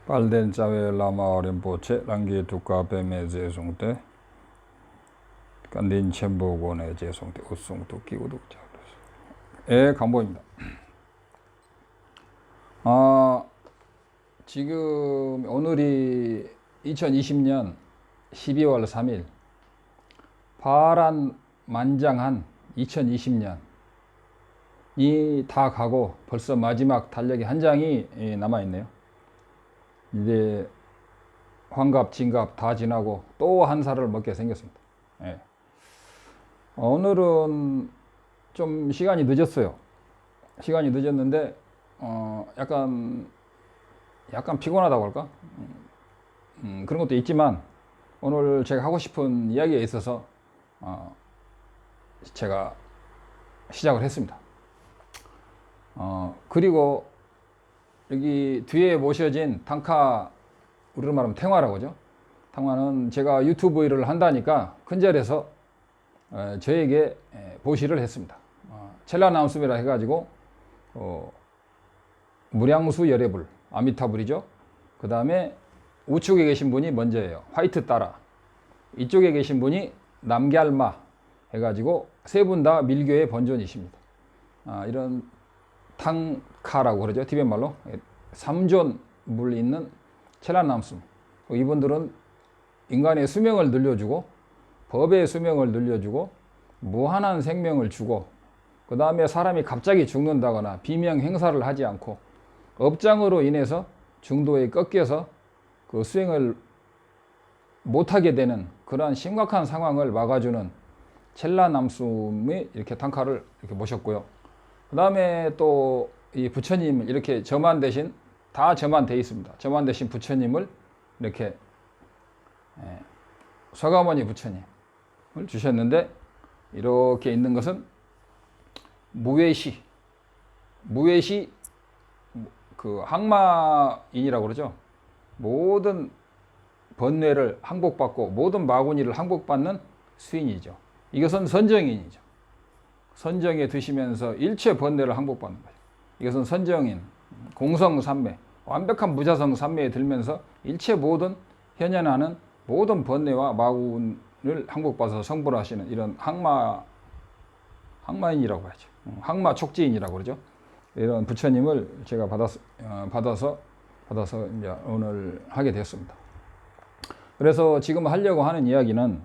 Palden Chave Lama Rinpoche Rangi Tuka Peme Jesungte Kandin Chembogone Jesungte Usungtu Ki우도 예, 강보입니다. 지금 오늘이 2020년 12월 3일 파란만장한 2020년이 다 가고 벌써 마지막 달력이 한 장이 남아있네요. 이제 환갑, 진갑 다 지나고 또 한 살을 먹게 생겼습니다. 예. 오늘은 좀 시간이 늦었어요. 시간이 늦었는데 약간 피곤하다고 할까? 그런 것도 있지만 오늘 제가 하고 싶은 이야기에 있어서 제가 시작을 했습니다. 그리고 여기 뒤에 모셔진 탕카, 우리로 말하면 탱화라고 하죠. 탕화는 제가 유튜브 일을 한다니까 큰절에서 저에게 보시를 했습니다. 첼라나운스미라 해가지고 무량수 열애불, 아미타불이죠. 그 다음에 우측에 계신 분이 먼저예요. 화이트 따라. 이쪽에 계신 분이 남갸알마 해가지고 세 분 다 밀교의 번존이십니다. 이런 탕카라고 그러죠. 티벳 말로. 3존물 있는 첼라나운스. 이분들은 인간의 수명을 늘려주고 법의 수명을 늘려주고 무한한 생명을 주고 그 다음에 사람이 갑자기 죽는다거나 비명 행사를 하지 않고 업장으로 인해서 중도에 꺾여서 그 수행을 못하게 되는 그러한 심각한 상황을 막아주는 첼라남숨이 이렇게 탕카를 이렇게 모셨고요. 그 다음에 또 이 부처님 이렇게 저만 대신 다 저만 돼 있습니다. 저만 대신 부처님을 이렇게 서가모니 부처님을 주셨는데 이렇게 있는 것은 무외시 그 항마인이라고 그러죠. 모든 번뇌를 항복받고 모든 마구니를 항복받는 수인이죠. 이것은 선정인이죠. 선정에 드시면서 일체 번뇌를 항복받는 거죠. 이것은 선정인, 공성삼매, 완벽한 무자성 삼매에 들면서 일체 모든 현현하는 모든 번뇌와 마군을 항복받아서 성불 하시는 이런 항마인이라고 하죠. 항마 촉지인이라고 그러죠. 이런 부처님을 제가 받아서 이제 오늘 하게 됐습니다. 그래서 지금 하려고 하는 이야기는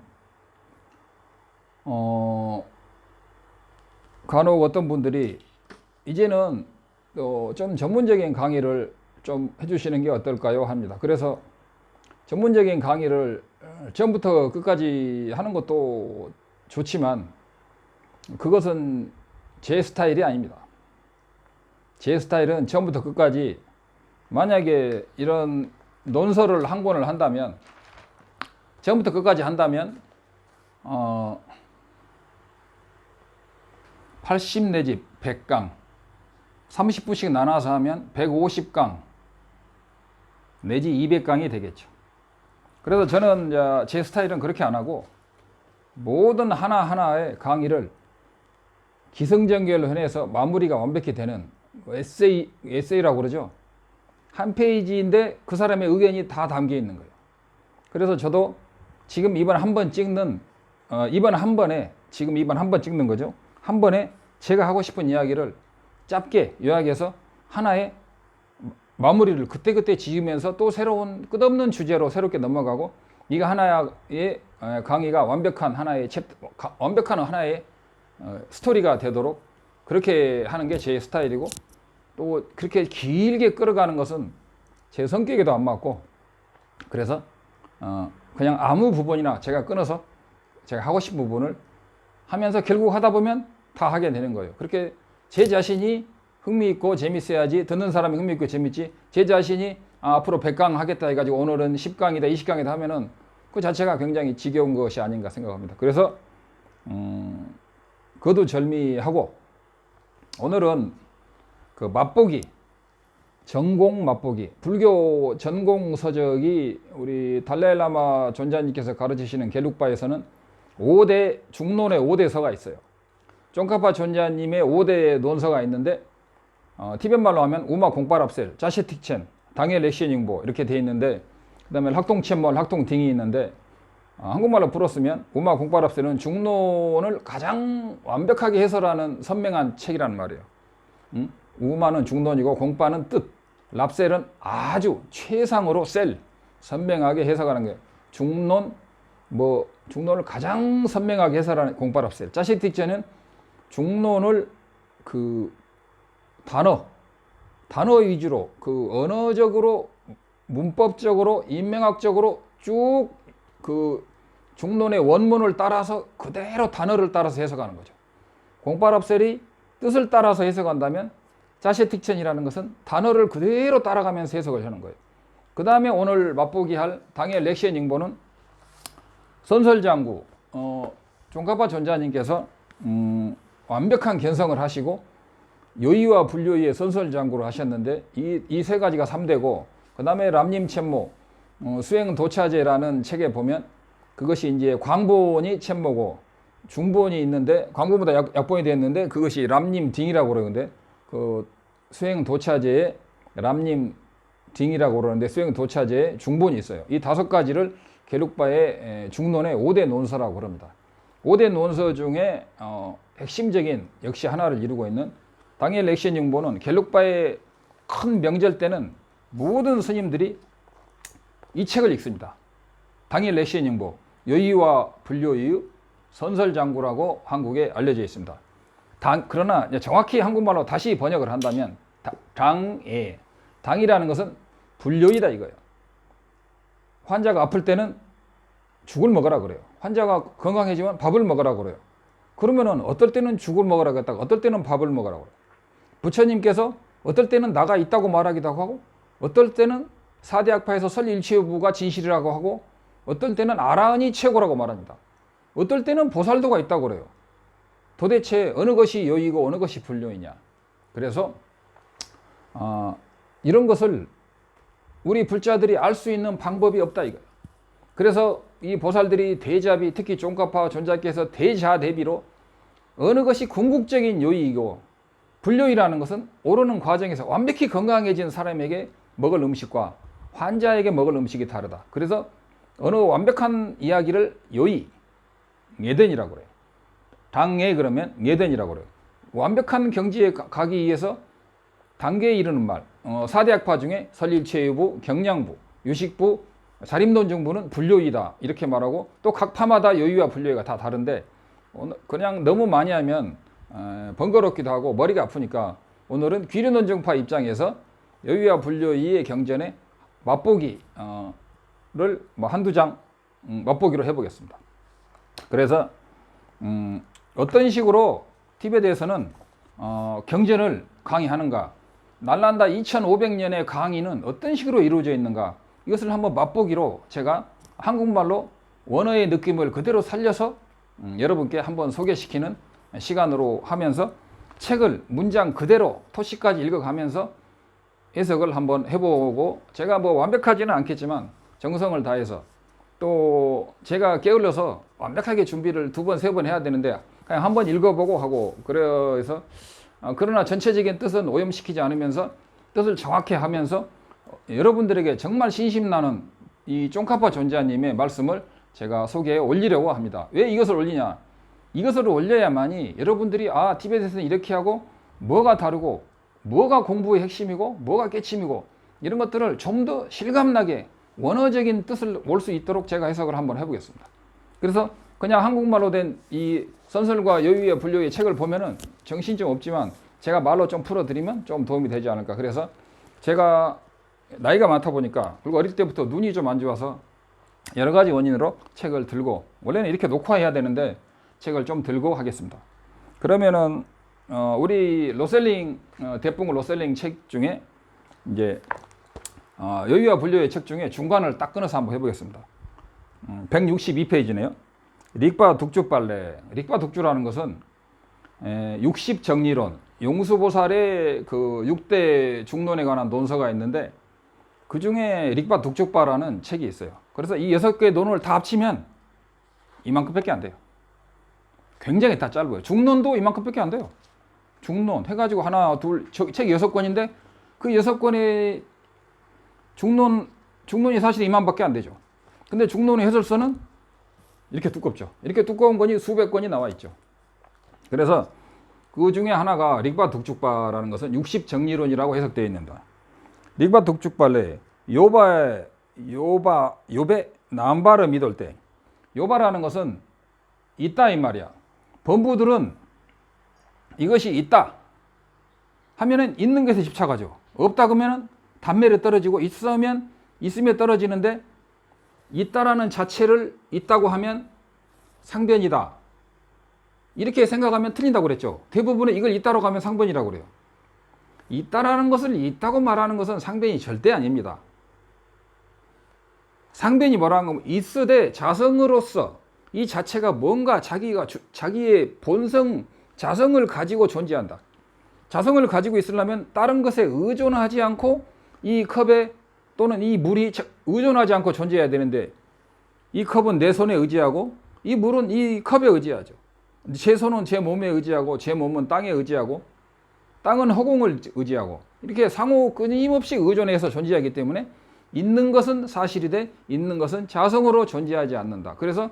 간혹 어떤 분들이 이제는 좀 전문적인 강의를 좀 해주시는 게 어떨까요 합니다. 그래서 전문적인 강의를 처음부터 끝까지 하는 것도 좋지만 그것은 제 스타일이 아닙니다. 제 스타일은 처음부터 끝까지 만약에 이런 논설을 한 권을 한다면 처음부터 끝까지 한다면 80 내지 100강 30분씩 나눠서 하면 150강 내지 200강이 되겠죠. 그래서 저는 제 스타일은 그렇게 안 하고 모든 하나하나의 강의를 기승전결로 해서 마무리가 완벽히 되는 에세이라고 그러죠. 한 페이지인데 그 사람의 의견이 다 담겨 있는 거예요. 그래서 저도 지금 이번 한 번 찍는 이번 한 번에 찍는 거죠. 한 번에 제가 하고 싶은 이야기를 짧게 요약해서 하나의 마무리를 그때그때 지으면서 또 새로운 끝없는 주제로 새롭게 넘어가고 이거 하나의 강의가 완벽한 하나의 스토리가 되도록 그렇게 하는 게 제 스타일이고 또 그렇게 길게 끌어가는 것은 제 성격에도 안 맞고 그래서 그냥 아무 부분이나 제가 끊어서 제가 하고 싶은 부분을 하면서 결국 하다 보면 다 하게 되는 거예요. 그렇게 제 자신이 흥미있고 재밌어야지 듣는 사람이 흥미있고 재밌지 제 자신이 앞으로 100강 하겠다 해가지고 오늘은 10강이다 20강이다 하면은 그 자체가 굉장히 지겨운 것이 아닌가 생각합니다. 그래서 거두절미하고 오늘은 그 맛보기 전공 맛보기 불교 전공 서적이 우리 달라일라마 존자님께서 가르치시는 겔룩바에서는 5대 중론의 5대 서가 있어요. 쫑카파 존자님의 5대 논서가 있는데 티벳 말로 하면 우마 공파랍셀, 자셰틱첸, 당해 렉시닝보 이렇게 돼 있는데, 그 다음에 학동천몰, 학동딩이 있는데, 한국말로 풀었으면 우마 공발합세는 중론을 가장 완벽하게 해설하는 선명한 책이라는 말이에요. 우마는 중론이고 공빠는 뜻, 랍셀은 아주 최상으로 선명하게 해석하는 게 중론, 중론을 가장 선명하게 해설하는 공발합세. 자식 딕션은 중론을 단어 위주로 언어적으로, 문법적으로, 인명학적으로 쭉 중론의 원문을 따라서 그대로 단어를 따라서 해석하는 거죠. 공발합셀이 뜻을 따라서 해석한다면 자식 딕션이라는 것은 단어를 그대로 따라가면서 해석을 하는 거예요. 그 다음에 오늘 맛보기 할 당해 렉시닝보는 선설장구, 종가파 전자님께서 완벽한 견성을 하시고 요의와 불요의의 선설장구를 하셨는데, 이 세 가지가 3대고, 그 다음에 람님천모 수행도차제라는 책에 보면 그것이 이제 광본이 첨모고 중본이 있는데, 광본보다 약본이 되어 있는데 그것이 람님딩이라고 그러는데, 그 수행도차제에 람님딩이라고 그러는데 수행도차제에 중본이 있어요. 이 5가지를 갤룩바의 중론의 5대 논서라고 그럽니다. 5대 논서 중에 핵심적인 역시 하나를 이루고 있는 당해 렉시닝보는 갤룩바의 큰 명절 때는 모든 스님들이 이 책을 읽습니다. 당해 렉시닝보, 요의와 불요의 선설장구라고 한국에 알려져 있습니다. 그러나 정확히 한국말로 다시 번역을 한다면 당이라는 것은 불요이다 이거예요. 환자가 아플 때는 죽을 먹으라 그래요. 환자가 건강해지면 밥을 먹으라 그래요. 그러면은 어떨 때는 죽을 먹으라고 했다가 어떨 때는 밥을 먹으라고 그래요. 부처님께서 어떨 때는 나가 있다고 말하기도 하고, 어떨 때는 사대학파에서 설일체유부가 진실이라고 하고, 어떨 때는 아라한이 최고라고 말합니다. 어떨 때는 보살도가 있다고 그래요. 도대체 어느 것이 요이고 어느 것이 불요이냐. 그래서 이런 것을 우리 불자들이 알 수 있는 방법이 없다 이거예요. 그래서 이 보살들이 대자비, 특히 종가파 존자께서 대자대비로 어느 것이 궁극적인 요이이고 불요이라는 것은 오르는 과정에서 완벽히 건강해진 사람에게 먹을 음식과 환자에게 먹을 음식이 다르다. 그래서 어느 완벽한 이야기를 요이, 예den이라고 그래요. 당에 그러면 예den이라고 그래요. 완벽한 경지에 가기 위해서 단계에 이르는 말, 4대학파 중에 설일체유부, 경량부, 유식부, 자림론중부는 불요이다 이렇게 말하고, 또 각 파마다 요이와 불요이가 다 다른데 그냥 너무 많이 하면 번거롭기도 하고 머리가 아프니까 오늘은 귀륜론중파 입장에서 요이와 불요이의 경전에 맛보기를 한두 장 맛보기로 해보겠습니다. 그래서 어떤 식으로 티벳에서는 경전을 강의하는가, 날란다 2500년의 강의는 어떤 식으로 이루어져 있는가, 이것을 한번 맛보기로 제가 한국말로 원어의 느낌을 그대로 살려서 여러분께 한번 소개시키는 시간으로 하면서 책을 문장 그대로 토시까지 읽어가면서 해석을 한번 해보고, 제가 완벽하지는 않겠지만 정성을 다해서, 또 제가 게을러서 완벽하게 준비를 2번, 3번 해야 되는데 그냥 한번 읽어보고 하고, 그래서 그러나 전체적인 뜻은 오염시키지 않으면서 뜻을 정확히 하면서 여러분들에게 정말 신심나는 이 쫑카파 존자님의 말씀을 제가 소개해 올리려고 합니다. 왜 이것을 올리냐? 이것을 올려야만이 여러분들이 티벳에서는 이렇게 하고 뭐가 다르고 뭐가 공부의 핵심이고 뭐가 깨침이고 이런 것들을 좀 더 실감나게 원어적인 뜻을 올 수 있도록 제가 해석을 한번 해보겠습니다. 그래서 그냥 한국말로 된 이 선설과 요의와 불요의 책을 보면은 정신 좀 없지만 제가 말로 좀 풀어드리면 좀 도움이 되지 않을까. 그래서 제가 나이가 많다 보니까, 그리고 어릴 때부터 눈이 좀 안 좋아서 여러 가지 원인으로 책을 들고, 원래는 이렇게 녹화해야 되는데 책을 좀 들고 하겠습니다. 그러면은 우리 로셀링 대풍 로셀링 책 중에 이제 요의와 불요의 책 중에 중간을 딱 끊어서 한번 해보겠습니다. 162페이지네요. 릭바 독주빨래. 릭바 독주라는 것은 60정리론, 용수보살의 그 6대 중론에 관한 논서가 있는데 그 중에 릭바 독주파라는 책이 있어요. 그래서 이 6개의 논을 다 합치면 이만큼밖에 안 돼요. 굉장히 다 짧아요. 중론도 이만큼밖에 안 돼요. 중론 해가지고 하나, 둘, 책 6권인데 그 6권의 중론이 사실 이만밖에 안 되죠. 근데 중론의 해설서는 이렇게 두껍죠. 이렇게 두꺼운 건이 수백 건이 나와 있죠. 그래서 그 중에 하나가 릭바 독축바라는 것은 60정리론이라고 해석되어 있는다. 릭바 독축발레 요베 남바르 미돌 때 요바라는 것은 있다 이 말이야. 범부들은 이것이 있다 하면은 있는 것에 집착하죠. 없다 그러면은 단멸에 떨어지고 있으면 있음에 떨어지는데 있다라는 자체를 있다고 하면 상변이다. 이렇게 생각하면 틀린다고 그랬죠. 대부분은 이걸 있다라고 하면 상변이라고 그래요. 있다라는 것을 있다고 말하는 것은 상변이 절대 아닙니다. 상변이 뭐라는 거면 있으되 자성으로서 이 자체가 뭔가 자기의 본성, 자성을 가지고 존재한다. 자성을 가지고 있으려면 다른 것에 의존하지 않고 이 컵에 또는 이 물이 의존하지 않고 존재해야 되는데 이 컵은 내 손에 의지하고 이 물은 이 컵에 의지하죠. 제 손은 제 몸에 의지하고 제 몸은 땅에 의지하고 땅은 허공을 의지하고 이렇게 상호 끊임없이 의존해서 존재하기 때문에 있는 것은 사실이되 있는 것은 자성으로 존재하지 않는다. 그래서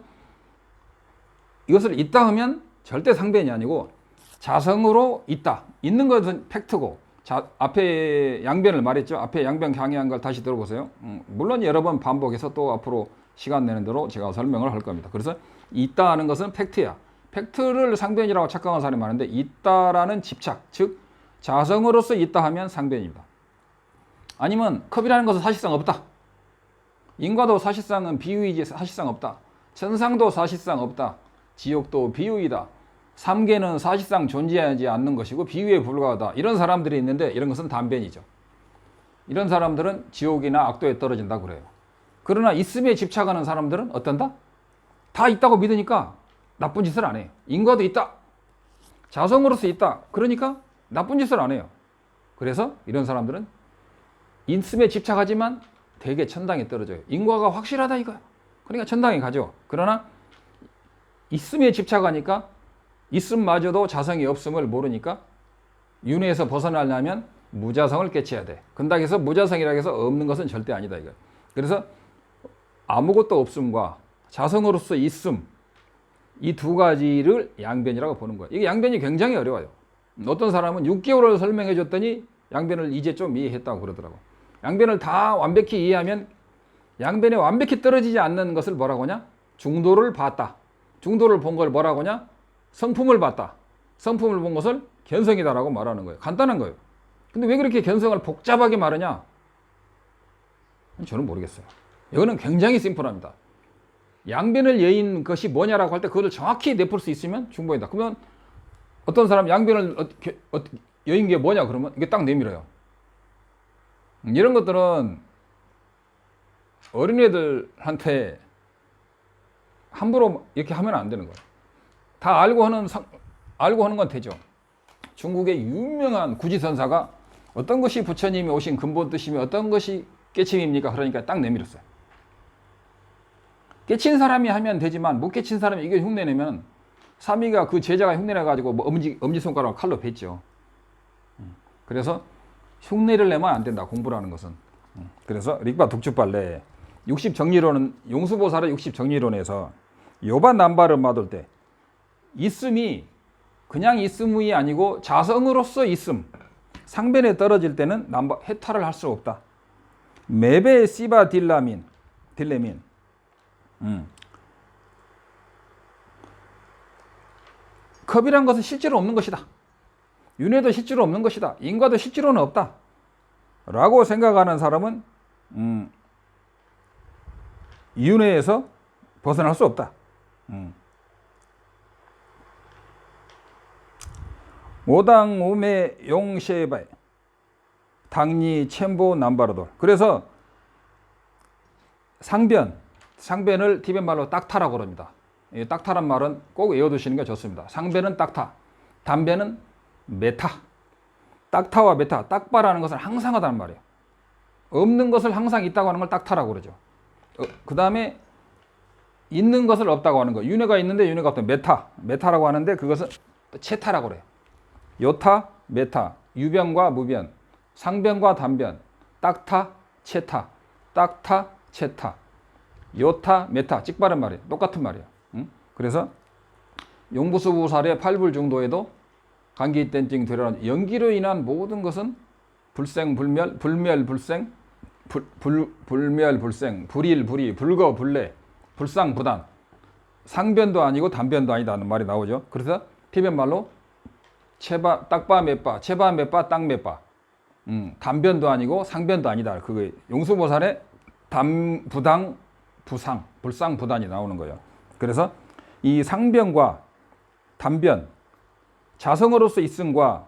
이것을 있다 하면 절대 상변이 아니고 자성으로 있다. 있는 것은 팩트고 앞에 양변을 말했죠. 앞에 양변 강의한 걸 다시 들어보세요. 물론 여러 번 반복해서 또 앞으로 시간 내는 대로 제가 설명을 할 겁니다. 그래서 있다 하는 것은 팩트야. 팩트를 상변이라고 착각하는 사람이 많은데 있다라는 집착, 즉 자성으로서 있다 하면 상변입니다. 아니면 컵이라는 것은 사실상 없다. 인과도 사실상은 비유이지 사실상 없다. 천상도 사실상 없다. 지옥도 비유이다. 삼계는 사실상 존재하지 않는 것이고 비유에 불과하다. 이런 사람들이 있는데 이런 것은 단변이죠. 이런 사람들은 지옥이나 악도에 떨어진다고 그래요. 그러나 있음에 집착하는 사람들은 어떤다? 다 있다고 믿으니까 나쁜 짓을 안 해요. 인과도 있다. 자성으로서 있다. 그러니까 나쁜 짓을 안 해요. 그래서 이런 사람들은 있음에 집착하지만 대개 천당에 떨어져요. 인과가 확실하다 이거야. 그러니까 천당에 가죠. 그러나 있음에 집착하니까 있음마저도 자성이 없음을 모르니까 윤회에서 벗어나려면 무자성을 깨쳐야 돼. 근다해서 무자성이라고 해서 없는 것은 절대 아니다 이거야. 그래서 아무것도 없음과 자성으로서 있음 이 두 가지를 양변이라고 보는 거예요. 이게 양변이 굉장히 어려워요. 어떤 사람은 6개월을 설명해 줬더니 양변을 이제 좀 이해했다고 그러더라고. 양변을 다 완벽히 이해하면 양변에 완벽히 떨어지지 않는 것을 뭐라고 하냐? 중도를 봤다. 중도를 본 걸 뭐라고 하냐? 성품을 봤다. 성품을 본 것을 견성이다라고 말하는 거예요. 간단한 거예요. 근데 왜 그렇게 견성을 복잡하게 말하냐? 저는 모르겠어요. 이거는 굉장히 심플합니다. 양변을 여인 것이 뭐냐라고 할 때 그걸 정확히 내풀 수 있으면 충분이다. 그러면 어떤 사람 양변을 여인 게 뭐냐 그러면 이게 딱 내밀어요. 이런 것들은 어린애들한테 함부로 이렇게 하면 안 되는 거예요. 다 알고 하는 건 되죠. 중국의 유명한 구지선사가 어떤 것이 부처님이 오신 근본 뜻이며 어떤 것이 깨침입니까? 그러니까 딱 내밀었어요. 깨친 사람이 하면 되지만 못 깨친 사람이 이게 흉내내면 사미가 그 제자가 흉내내가지고 뭐 엄지손가락을 칼로 뱉죠. 그래서 흉내를 내면 안 된다. 공부라는 것은. 그래서 릭바 독주빨래 60정리론은 용수보살의 60정리론에서 요반 남바를 맞을 때 있음이 그냥 있음이 아니고 자성으로서 있음 상변에 떨어질 때는 해탈을 할 수 없다. 메베 시바 딜레민 컵이란 것은 실제로 없는 것이다. 윤회도 실제로 없는 것이다. 인과도 실제로는 없다. 라고 생각하는 사람은 윤회에서 벗어날 수 없다. 오당 오메 용셰바이 당리 첸보 남바르돌. 그래서 상변을 티벳 말로 딱타라고 합니다. 이 딱타란 말은 꼭 외워두시는 게 좋습니다. 상변은 딱타, 단변은 메타. 딱타와 메타, 딱바라는 것은 항상 하다는 말이에요. 없는 것을 항상 있다고 하는 걸 딱타라고 그러죠. 그 다음에 있는 것을 없다고 하는 거. 윤회가 있는데 윤회가 없다. 메타라고 하는데 그것은 체타라고 그래요. 요타, 메타, 유변과 무변, 상변과 단변, 딱타, 채타, 딱타, 채타, 요타, 메타, 찍바른 말이에요. 똑같은 말이에요. 응? 그래서 용부수부살의 8불 정도에도 감기땐증 되려는 연기로 인한 모든 것은 불생, 불멸, 불멸, 불생, 불멸, 불생, 불일, 불이, 불거, 불내, 불상, 부단, 상변도 아니고 단변도 아니다는 말이 나오죠. 그래서 피변말로 채바, 딱바, 맷바, 채바, 맷바, 땅, 맷바. 단변도 아니고 상변도 아니다. 그게 용수보살의 단, 부당, 부상, 불상, 부단이 나오는 거예요. 그래서 이 상변과 단변, 자성어로서 있음과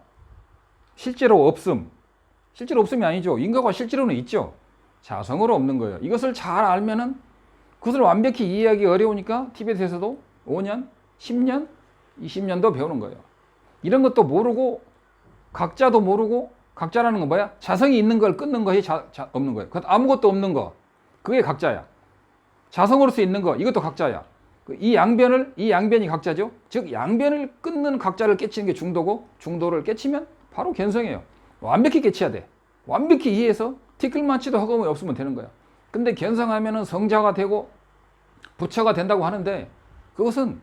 실제로 없음, 실제로 없음이 아니죠. 인과가 실제로는 있죠. 자성어로 없는 거예요. 이것을 잘 알면은 그것을 완벽히 이해하기 어려우니까 티베트에서도 5년, 10년, 20년도 배우는 거예요. 이런 것도 모르고 각자도 모르고, 각자라는 건 뭐야? 자성이 있는 걸 끊는 것이 없는 거예요. 아무것도 없는 거, 그게 각자야. 자성으로서 있는 거, 이것도 각자야. 이 양변이 각자죠. 즉 양변을 끊는 각자를 깨치는 게 중도고, 중도를 깨치면 바로 견성이에요. 완벽히 깨쳐야 돼. 완벽히 이해해서 티끌만치도 허감이 없으면 되는 거야. 근데 견성하면은 성자가 되고 부처가 된다고 하는데, 그것은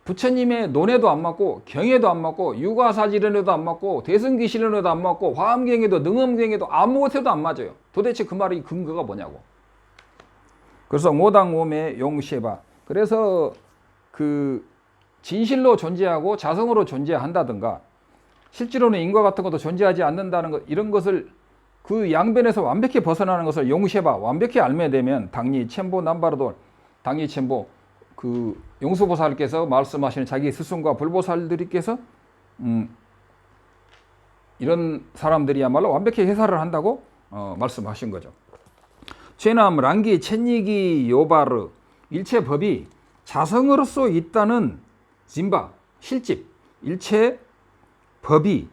부처님의 논에도 안 맞고, 경에도 안 맞고, 유가사지론에도 안 맞고, 대승기실론에도 안 맞고, 화엄경에도, 능엄경에도 아무것에도 안 맞아요. 도대체 그 말의 근거가 뭐냐고. 그래서 모당오매 용시해봐. 그래서 그 진실로 존재하고 자성으로 존재한다든가, 실제로는 인과 같은 것도 존재하지 않는다는 것, 이런 것을 그 양변에서 완벽히 벗어나는 것을 용시해봐. 완벽히 알게 되면 당리 첨보 남바르돌, 당리 첨보, 그 용수보살께서 말씀하시는 자기 스승과 불보살들께서 이런 사람들이야말로 완벽히 해설을 한다고 말씀하신 거죠. 최남 랑기 첸니기 요바르, 일체 법이 자성으로서 있다는 진바 실집, 일체 법이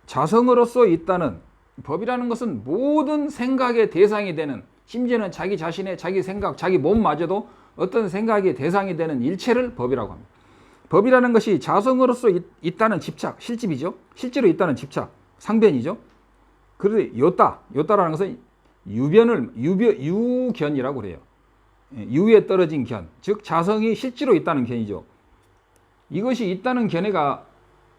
자성으로서 있다는, 법이라는 것은 모든 생각의 대상이 되는, 심지어는 자기 자신의 자기 생각, 자기 몸마저도 어떤 생각의 대상이 되는 일체를 법이라고 합니다. 법이라는 것이 자성으로서 있다는 집착, 실집이죠. 실제로 있다는 집착, 상변이죠. 그런데 요따라는 것은 유견이라고 그래요. 유에 떨어진 견, 즉 자성이 실제로 있다는 견이죠. 이것이 있다는 견해가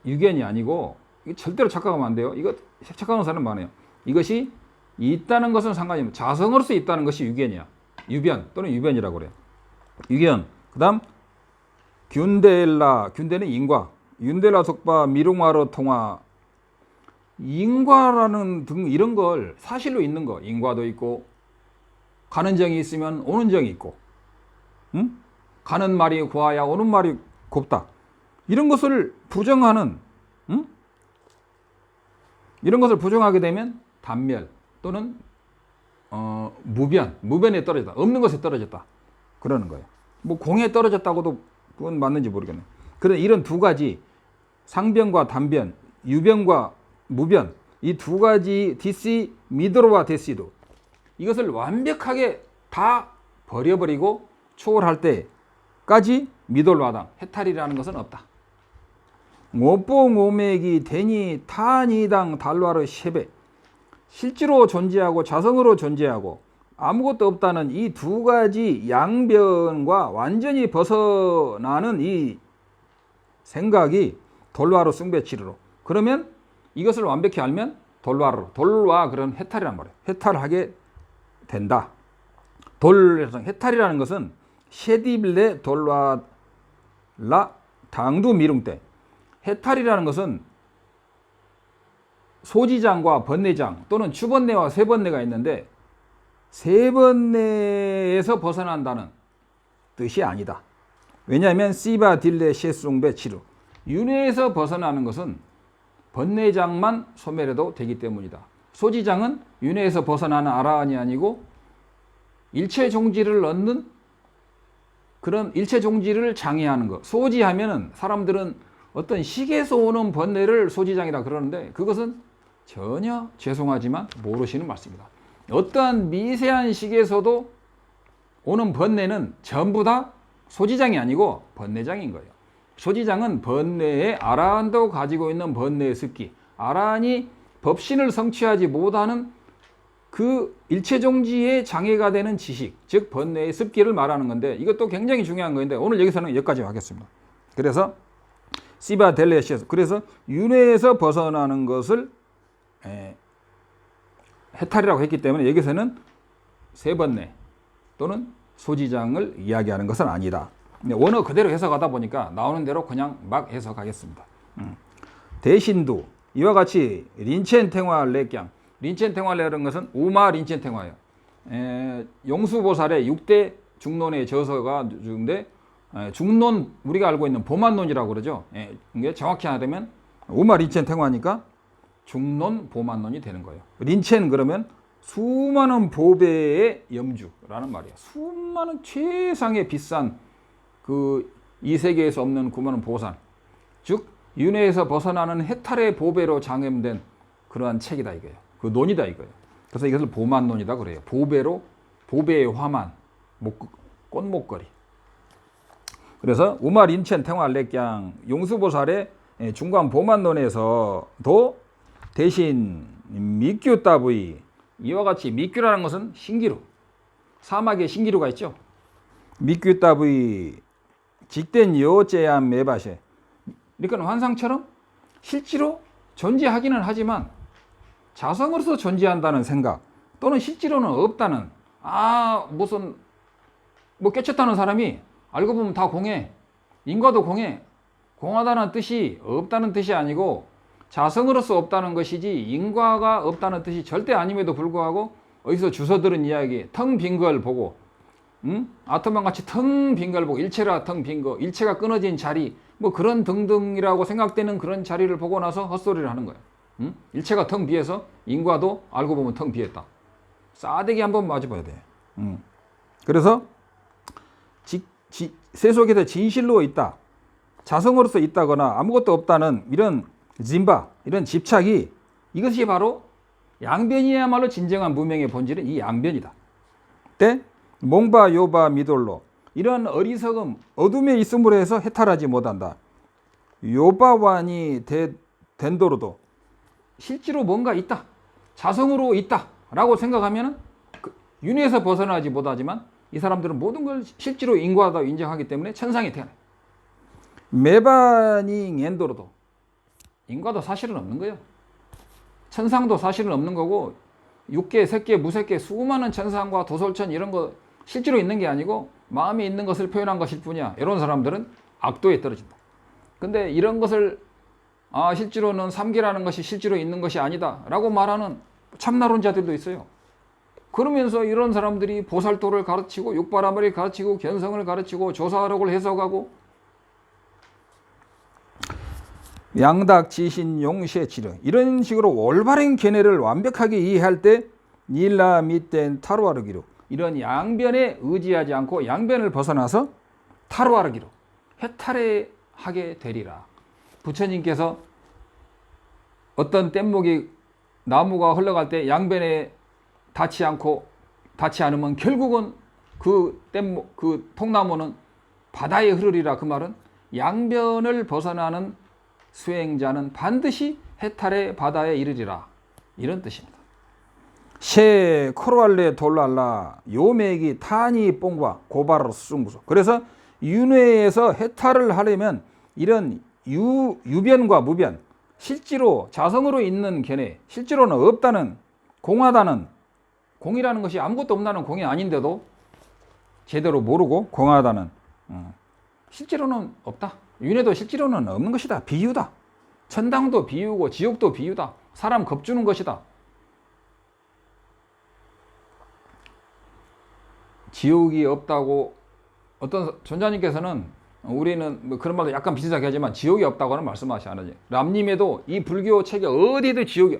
유견이 아니고, 이거 절대로 착각하면 안 돼요. 이거 착각하는 사람 많아요. 이것이 있다는 것은 상관이 없어요. 자성으로서 있다는 것이 유견이야. 유변 또는 유변이라고 그래요. 유견. 그 다음 균델라, 균대는 인과, 윤델라 속바 미룽화로 통화. 인과라는 등 이런 걸 사실로 있는 거, 인과도 있고, 가는 정이 있으면 오는 정이 있고, 응? 가는 말이 고와야 오는 말이 곱다. 이런 것을 부정하는, 응? 이런 것을 부정하게 되면 단멸 또는 무변에 떨어졌다, 없는 것에 떨어졌다, 그러는 거예요. 뭐 공에 떨어졌다고도 그건 맞는지 모르겠네. 그런데 이런 두 가지, 상변과 단변, 유변과 무변, 이 두 가지 디시 미드로와 데시도, 이것을 완벽하게 다 버려버리고 초월할 때까지 미돌와당, 해탈이라는 것은 없다. 오뽕오맥이 되니 타니당 달와르 셰베, 실제로 존재하고 자성으로 존재하고 아무것도 없다는 이 두 가지 양변과 완전히 벗어나는 이 생각이 돌와르 숭배치르로, 그러면 이것을 완벽히 알면 돌와 그런 해탈이란 말이에요. 해탈하게 된다. 해탈이라는 것은 셰디빌레 돌와라 당두 미룽때, 해탈이라는 것은 소지장과 번뇌장 또는 추번뇌와 세번뇌가 있는데, 세번뇌에서 벗어난다는 뜻이 아니다. 왜냐하면 시바 딜레 셰숭베 치루, 윤회에서 벗어나는 것은 번뇌장만 소멸해도 되기 때문이다. 소지장은 윤회에서 벗어나는 아라한이 아니고 일체 종지를 얻는, 그런 일체 종지를 장애하는 것. 소지하면은 사람들은 어떤 식에서 오는 번뇌를 소지장이라 그러는데, 그것은 전혀 죄송하지만 모르시는 말씀입니다. 어떠한 미세한 식에서도 오는 번뇌는 전부 다 소지장이 아니고 번뇌장인 거예요. 소지장은 번뇌의 아라한도 가지고 있는 번뇌의 습기, 아라한이 법신을 성취하지 못하는 그 일체종지에 장애가 되는 지식, 즉 번뇌의 습기를 말하는 건데 이것도 굉장히 중요한 건데 오늘 여기서는 여기까지 하겠습니다. 그래서 시바 델레시에서 그래서 윤회에서 벗어나는 것을 해탈이라고 했기 때문에 여기서는 세번뇌 또는 소지장을 이야기하는 것은 아니다. 원어 그대로 해석하다 보니까 나오는 대로 그냥 막 해석하겠습니다. 대신도 이와 같이 린첸탱화 레ꀭ 린첸탱화라는 것은 우마 린첸탱화예요. 용수보살의 6대 중론의 저서가 중인데 중론 우리가 알고 있는 보만론이라고 그러죠. 이게 정확히 하면 우마 린첸탱화니까 중론 보만론이 되는 거예요. 린첸 그러면 수많은 보배의 염주라는 말이에요. 수많은 최상의 비싼 이 세계에서 없는 구만한 보산, 즉 윤회에서 벗어나는 해탈의 보배로 장엄된 그러한 책이다 이거예요. 그 논이다 이거예요. 그래서 이것을 보만론이다 그래요. 보배의 화만, 꽃목걸이. 그래서 우마 린첸 탱화 레ꀭ 용수보살의 중간 보만론에서도 대신 미규 따부이 이와 같이 미규라는 것은 신기루, 사막에 신기루가 있죠. 미규 따부이 직된 여제암 매바셰. 그러니까 환상처럼 실제로 존재하기는 하지만 자성으로서 존재한다는 생각 또는 실제로는 없다는 무슨 깨쳤다는 사람이 알고 보면 다 공해, 인과도 공해, 공하다는 뜻이 없다는 뜻이 아니고 자성으로서 없다는 것이지 인과가 없다는 뜻이 절대 아님에도 불구하고 어디서 주워 들은 이야기 텅 빈 걸 보고 아토만 같이 텅 빈 걸 보고 일체라 텅 빈 거, 일체가 끊어진 자리 그런 등등이라고 생각되는 그런 자리를 보고 나서 헛소리를 하는 거예요. 일체가 텅 비어서 인과도 알고 보면 텅 비었다. 싸대기 한번 맞아봐야 돼. 그래서 세속에서 진실로 있다, 자성으로서 있다거나 아무것도 없다는 이런 진바, 이런 집착이 이것이 바로 양변이야말로 진정한 무명의 본질은 이 양변이다. 때 몽바 요바 미돌로 이런 어리석음, 어둠에 있음으로 해서 해탈하지 못한다. 요바완이 된도로도 실제로 뭔가 있다, 자성으로 있다 라고 생각하면 윤회에서 벗어나지 못하지만 이 사람들은 모든 걸 실제로 인과다 인정하기 때문에 천상에 태어나요. 메바니 엔도로도 인과도 사실은 없는 거예요. 천상도 사실은 없는 거고 육계, 색계, 무색계 수많은 천상과 도솔천 이런 거 실제로 있는 게 아니고 마음에 있는 것을 표현한 것일 뿐이야. 이런 사람들은 악도에 떨어진다. 근데 이런 것을 실제로는 삼계라는 것이 실제로 있는 것이 아니다 라고 말하는 참나론자들도 있어요. 그러면서 이런 사람들이 보살도를 가르치고 육바라밀을 가르치고 견성을 가르치고 조사력을 해석하고 양닥 지신 용시의 지령 이런 식으로 올바른 견해를 완벽하게 이해할 때 닐라 밑된 타로아르기로 이런 양변에 의지하지 않고 양변을 벗어나서 타로아르기로 해탈하게 되리라. 부처님께서 어떤 뗏목이 나무가 흘러갈 때 양변에 닿지 않으면 결국은 그 통나무는 바다에 흐르리라. 그 말은 양변을 벗어나는 수행자는 반드시 해탈의 바다에 이르리라. 이런 뜻입니다. 셰 코로알레 돌랄라 요맥이 타니 뽕과 고바로 수중부소. 그래서 윤회에서 해탈을 하려면 이런 유변과 무변, 실제로 자성으로 있는 견해, 실제로는 없다는, 공하다는, 공이라는 것이 아무것도 없다는 공이 아닌데도 제대로 모르고 공하다는, 실제로는 없다. 윤회도 실제로는 없는 것이다. 비유다. 천당도 비유고 지옥도 비유다. 사람 겁주는 것이다. 지옥이 없다고 어떤 존자님께서는 우리는 그런 말도 약간 비슷하게 하지만 지옥이 없다고는 말씀하시 않아요. 람님에도 이 불교 책에 어디에도 지옥이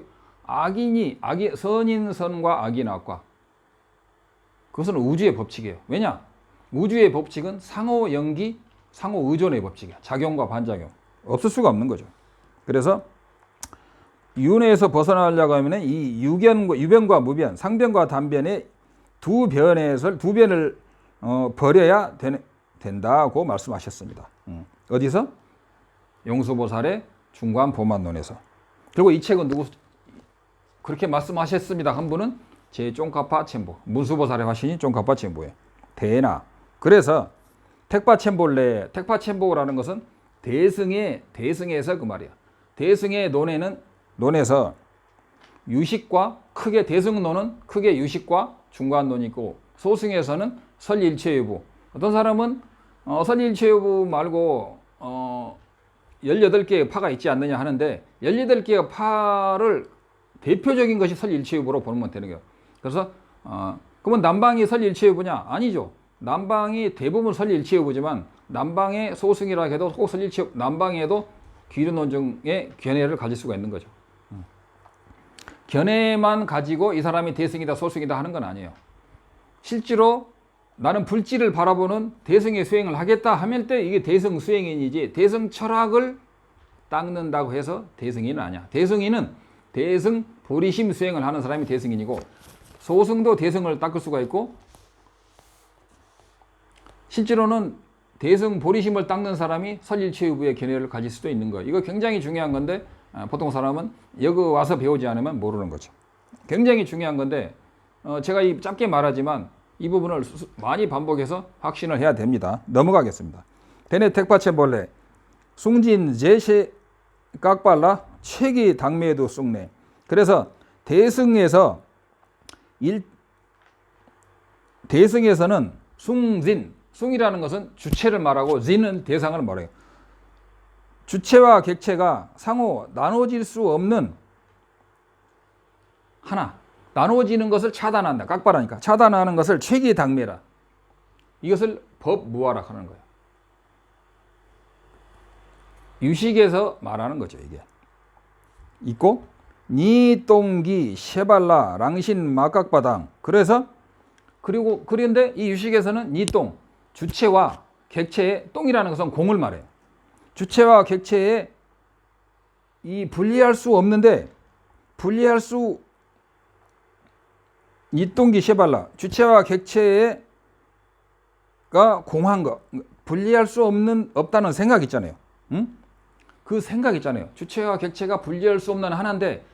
선인선과 악인악과 그것은 우주의 법칙이에요. 왜냐? 우주의 법칙은 상호 연기, 상호 의존의 법칙이야. 작용과 반작용. 없을 수가 없는 거죠. 그래서 윤회에서 벗어나려고 하면 이 유변과 무변, 상변과 단변의 두 변을 버려야 된다고 말씀하셨습니다. 어디서? 용수보살의 중관 보만론에서. 그리고 이 책은 누구 그렇게 말씀하셨습니다 한 분은 제 쫑카파 첨보. 문수보살의 화신이 쫑카파 첨보예요. 대나. 그래서 택파첨보래. 택파첨보라는 것은 대승에서 그 말이야. 대승의 논에서 유식과 크게 대승론은 크게 유식과 중간론이 있고 소승에서는 설일체유부. 어떤 사람은 설일체유부 말고 18개의 파가 있지 않느냐 하는데 18개의 파를 대표적인 것이 설일체유부로 보면 되는 거예요. 그래서 그러면 남방이 설일체유부냐? 아니죠. 남방이 대부분 설일체유부지만 남방의 소승이라 해도 꼭 설일체유, 남방에도 귀륜논증의 견해를 가질 수가 있는 거죠. 견해만 가지고 이 사람이 대승이다 소승이다 하는 건 아니에요. 실제로 나는 불지를 바라보는 대승의 수행을 하겠다 하면 때 이게 대승 수행인이지 대승 철학을 닦는다고 해서 대승인은 아니야. 대승인은 대승 보리심 수행을 하는 사람이 대승인이고 소승도 대승을 닦을 수가 있고 실제로는 대승 보리심을 닦는 사람이 설일체유부의 견해를 가질 수도 있는 거예요. 이거 굉장히 중요한 건데 보통 사람은 여기 와서 배우지 않으면 모르는 거죠. 굉장히 중요한 건데 제가 짧게 말하지만 이 부분을 많이 반복해서 확신을 해야 됩니다. 넘어가겠습니다. 대내 택파체벌레 숭진 제시 깍발라 최기 당매도 숭내. 그래서 대승에서는 숭진, 숭이라는 것은 주체를 말하고 진은 대상을 말해요. 주체와 객체가 상호 나눠질 수 없는 하나, 나눠지는 것을 차단한다. 깍발하니까 차단하는 것을 최기 당매라. 이것을 법무화라 하는 거예요. 유식에서 말하는 거죠. 이게 있고 니똥기 셰발라 랑신 마깍바당. 그런데 이 유식에서는 니똥 주체와 객체의 똥이라는 것은 공을 말해요. 주체와 객체의 이 분리할 수 없는데 니똥기 셰발라 주체와 객체가 공한 거 분리할 수 없다는 생각 있잖아요. 응? 그 생각 있잖아요. 주체와 객체가 분리할 수 없는 하나인데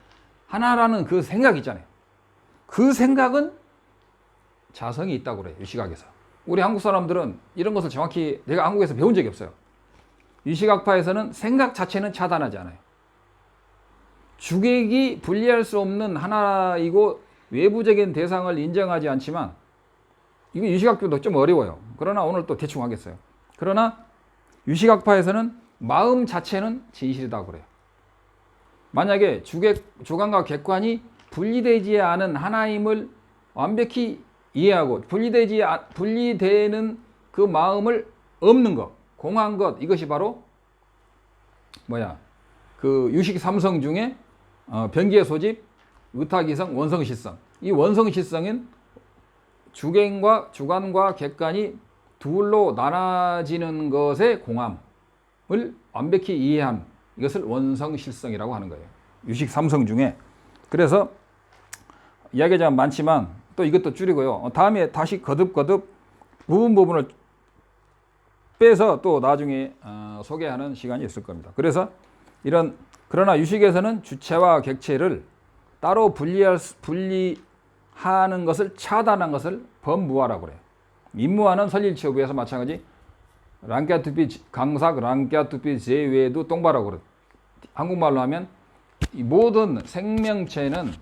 하나라는 그 생각 있잖아요. 그 생각은 자성이 있다고 그래요. 유식학에서. 우리 한국 사람들은 이런 것을 정확히 내가 한국에서 배운 적이 없어요. 유식학파에서는 생각 자체는 차단하지 않아요. 주객이 분리할 수 없는 하나이고 외부적인 대상을 인정하지 않지만 이거 유식학교도 좀 어려워요. 그러나 오늘 또 대충 하겠어요. 그러나 유식학파에서는 마음 자체는 진실이라고 그래요. 만약에 주관과 객관이 분리되지 않은 하나임을 완벽히 이해하고 분리되는 그 마음을 없는 것, 공한 것, 이것이 바로 그 유식 삼성 중에 변기의 소집, 의타기성, 원성실성. 이 원성실성은 주관과 객관이 둘로 나눠지는 것의 공함을 완벽히 이해함. 이것을 원성실성이라고 하는 거예요. 유식 삼성 중에. 그래서 이야기가 많지만 또 이것도 줄이고요. 다음에 다시 거듭 부분을 빼서 또 나중에 소개하는 시간이 있을 겁니다. 그래서 그러나 유식에서는 주체와 객체를 따로 분리하는 것을 차단한 것을 법무화라고 그래요. 임무화는 설일체부에서 마찬가지 강삭 랑갸투피 제외도 똥바라고 그래요. 한국말로 하면 이 모든 생명체는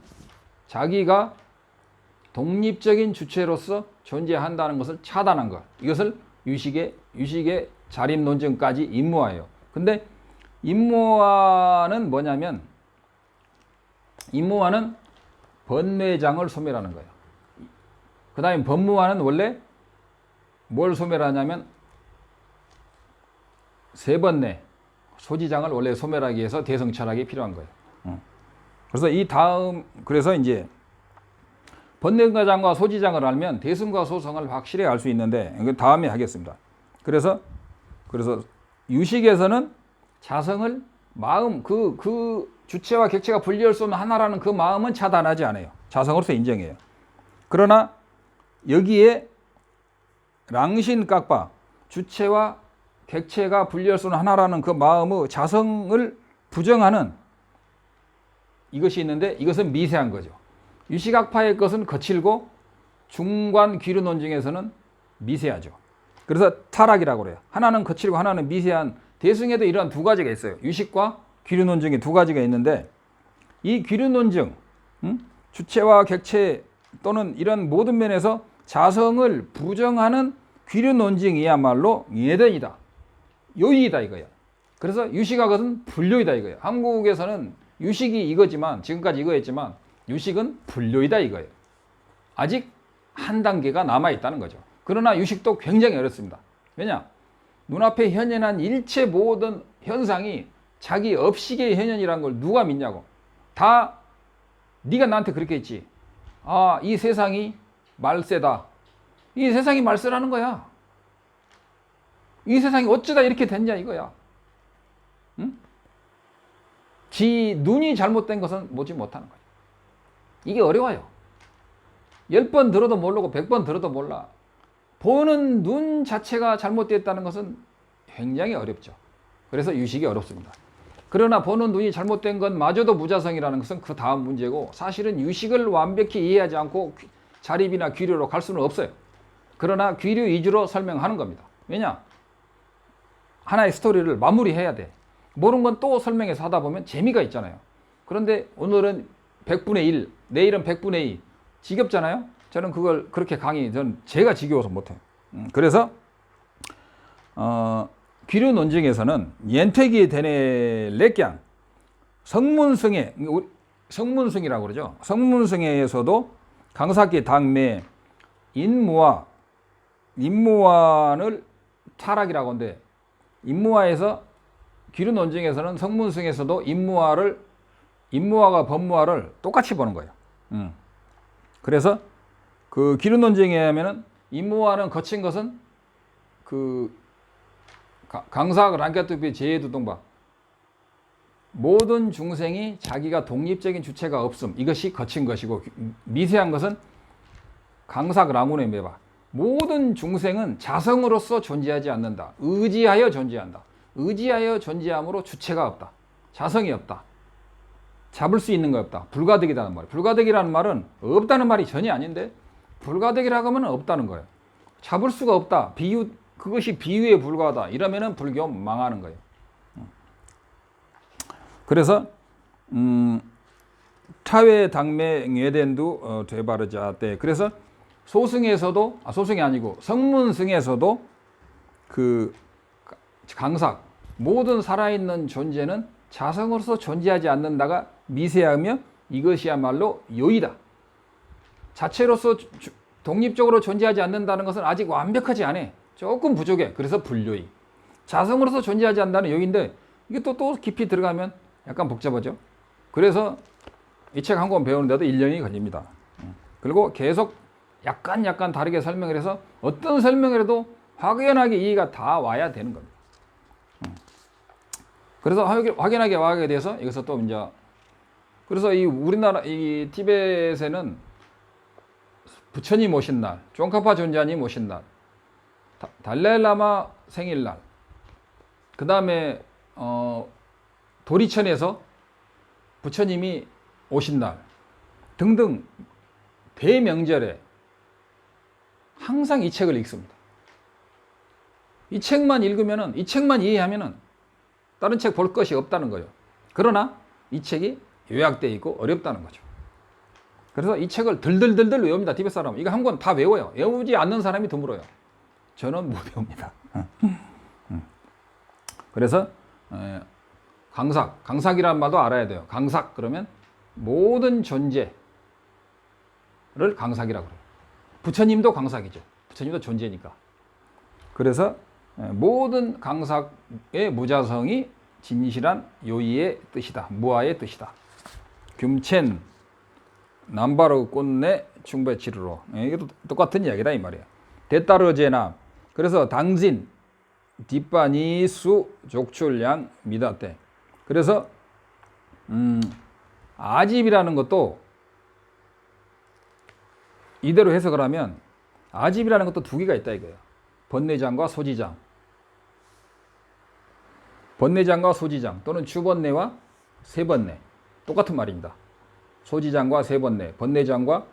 자기가 독립적인 주체로서 존재한다는 것을 차단한 것. 이것을 유식의 자립논증까지 임무화예요. 근데 임무화는 뭐냐면 임무화는 번뇌장을 소멸하는 거예요. 그 다음에 법무화는 원래 뭘 소멸하냐면 세번뇌, 소지장을 원래 소멸하기 위해서 대성철학이 필요한 거예요. 그래서 이제 번뇌장과 소지장을 알면 대승과 소성을 확실히 알 수 있는데 이건 다음에 하겠습니다. 그래서 유식에서는 자성을 마음 그 주체와 객체가 분리할 수 없는 하나라는 그 마음은 차단하지 않아요. 자성으로서 인정해요. 그러나 여기에 랑신 깍바 주체와 객체가 분리할 수 없는 하나라는 그 마음의 자성을 부정하는 이것이 있는데 이것은 미세한 거죠. 유식학파의 것은 거칠고 중간 귀류 논증에서는 미세하죠. 그래서 타락이라고 그래요. 하나는 거칠고 하나는 미세한, 대승에도 이러한 두 가지가 있어요. 유식과 귀류 논증이 두 가지가 있는데, 이 귀류 논증, 주체와 객체 또는 이런 모든 면에서 자성을 부정하는 귀류 논증이야말로 예den이다, 요이다 이거야. 그래서 유식학은 불요이다 이거예요. 한국에서는 유식이 이거지만, 지금까지 이거였지만 유식은 불요이다 이거예요. 아직 한 단계가 남아있다는 거죠. 그러나 유식도 굉장히 어렵습니다. 왜냐? 눈앞에 현현한 일체 모든 현상이 자기 업식의 현현이라는 걸 누가 믿냐고. 다 네가 나한테 그렇게 했지. 아, 이 세상이 말세다. 이 세상이 말세라는 거야. 이 세상이 어쩌다 이렇게 됐냐 이거야. 응? 지 눈이 잘못된 것은 보지 못하는 거죠. 이게 어려워요. 10번 들어도 모르고 100번 들어도 몰라. 보는 눈 자체가 잘못됐다는 것은 굉장히 어렵죠. 그래서 유식이 어렵습니다. 그러나 보는 눈이 잘못된 건 마저도 무자성이라는 것은 그 다음 문제고, 사실은 유식을 완벽히 이해하지 않고 자립이나 귀류로 갈 수는 없어요. 그러나 귀류 위주로 설명하는 겁니다. 왜냐? 하나의 스토리를 마무리해야 돼. 모르는 건 또 설명해서 하다 보면 재미가 있잖아요. 그런데 오늘은 100분의 1, 내일은 100분의 2. 지겹잖아요? 저는 그걸 그렇게 저는 제가 지겨워서 못해요. 그래서 귀류 논증에서는 연퇴기 대내 렉양 성문승에, 성문승이라고 그러죠. 성문승에서도 강사기 당매 인무환을 타락이라고 하는데, 인무화에서 귀류 논증에서는 성문승에서도 인무화가 법무화를 똑같이 보는 거예요. 그래서 그 귀류 논증에 하면은 인무화는 거친 것은 그 강사 랑캐투비 제해두동바, 모든 중생이 자기가 독립적인 주체가 없음, 이것이 거친 것이고, 미세한 것은 강사 라문의 매바, 모든 중생은 자성으로서 존재하지 않는다. 의지하여 존재한다. 의지하여 존재함으로 주체가 없다. 자성이 없다. 잡을 수 있는 거 없다. 불가득이라는 말이에요. 불가득이라는 말은 없다는 말이 전혀 아닌데, 불가득이라고 하면 없다는 거예요. 잡을 수가 없다. 그것이 비유에 불과하다. 이러면은 불교 망하는 거예요. 그래서 타회 당매 뇌된두 되바르자 때, 그래서 소승에서도, 소승이 아니고 성문승에서도 그 강삭, 모든 살아있는 존재는 자성으로서 존재하지 않는다가 미세하며 이것이야말로 요이다. 자체로서 독립적으로 존재하지 않는다는 것은 아직 완벽하지 않아. 조금 부족해. 그래서 불요이. 자성으로서 존재하지 않는다는 요인데, 이게 또 깊이 들어가면 약간 복잡하죠. 그래서 이 책 한 권 배우는데도 1년이 걸립니다. 그리고 계속 약간 다르게 설명을 해서 어떤 설명을 해도 확연하게 이해가 다 와야 되는 겁니다. 그래서 확연하게 와게 돼서 여기서 또 이제, 그래서 이 우리나라, 이 티벳에는 부처님 오신 날, 쫑카파 존자님 오신 날, 달라일라마 생일날, 그 다음에 도리천에서 부처님이 오신 날 등등 대명절에 항상 이 책을 읽습니다. 이 책만 읽으면은, 이 책만 이해하면은 다른 책 볼 것이 없다는 거예요. 그러나 이 책이 요약되어 있고 어렵다는 거죠. 그래서 이 책을 들들들들 외웁니다. 티벳 사람은. 이거 한 권 다 외워요. 외우지 않는 사람이 드물어요. 저는 못 외웁니다. 그래서 강삭이라는 말도 알아야 돼요. 강삭 그러면 모든 존재를 강삭이라고 그래요. 부처님도 강삭이죠. 부처님도 존재니까. 그래서 모든 강삭의 무자성이 진실한 요이의 뜻이다. 무아의 뜻이다. 균첸 남바르 꽃내 충배치르로. 이것도 똑같은 이야기다 이 말이에요. 대따르제나. 그래서 당진 뒷바니수 족출량 미다때. 그래서 아집이라는 것도 이대로 해석을 하면, 아집이라는 것도 두 개가 있다 이거예요. 번뇌장과 소지장. 번뇌장과 소지장 또는 주번뇌와 세번뇌, 똑같은 말입니다. 소지장과 세번내, 번내장과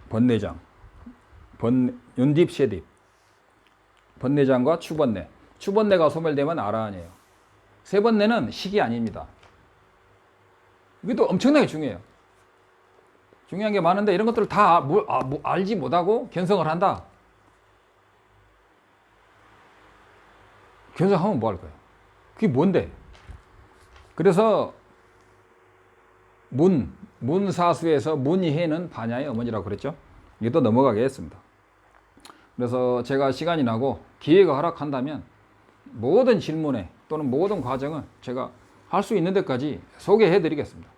번내장, 윤딥, 쉐딥, 번내장과 추번내. 추번내가 소멸되면 아라한이에요. 세번내는 식이 아닙니다. 이것도 엄청나게 중요해요. 중요한 게 많은데 이런 것들을 다 알지 못하고 견성을 한다. 견성하면 뭐 할 거예요? 그게 뭔데? 그래서 문사수에서 문희해는 반야의 어머니라고 그랬죠. 이게 또 넘어가겠습니다. 그래서 제가 시간이 나고 기회가 허락한다면 모든 질문에 또는 모든 과정을 제가 할 수 있는 데까지 소개해 드리겠습니다.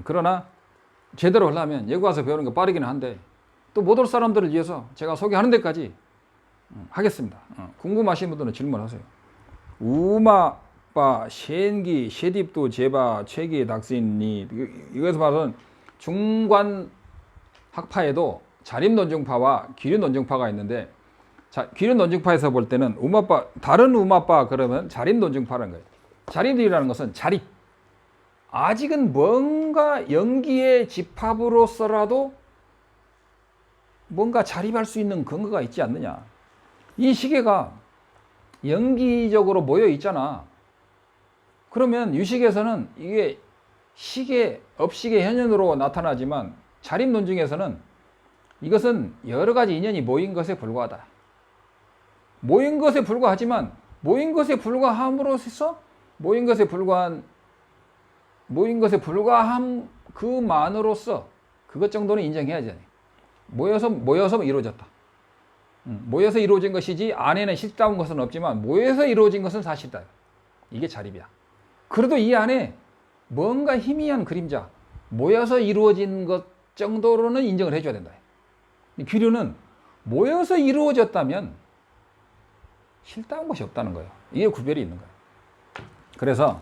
그러나 제대로 하려면 여기 와서 배우는 게 빠르기는 한데 또 못 올 사람들을 위해서 제가 소개하는 데까지 하겠습니다. 궁금하신 분들은 질문하세요. 우마빠 셴기 쉐딥도 제바 최기 닥신이 이것에서 말하는 중관 학파에도 자립논증파와 기륜논증파가 있는데, 자, 기륜논증파에서 볼 때는 우마빠, 다른 우마빠 그러면 자립논증파라는 거예요. 자립이라는 것은 자립, 아직은 뭔가 연기의 집합으로서라도 뭔가 자립할 수 있는 근거가 있지 않느냐. 이 시계가 연기적으로 모여 있잖아. 그러면 유식에서는 이게 시계, 업시계 현현으로 나타나지만 자립논증에서는 이것은 여러 가지 인연이 모인 것에 불과하다. 모인 것에 불과하지만 모인 것에 불과함으로써 모인 것에 불과함 그만으로써 그것 정도는 인정해야지. 모여서 이루어졌다. 모여서 이루어진 것이지 안에는 실다운 것은 없지만 모여서 이루어진 것은 사실이다. 이게 자립이야. 그래도 이 안에 뭔가 희미한 그림자, 모여서 이루어진 것 정도로는 인정을 해줘야 된다. 귀류는 모여서 이루어졌다면 실다운 것이 없다는 거예요. 이게 구별이 있는 거예요. 그래서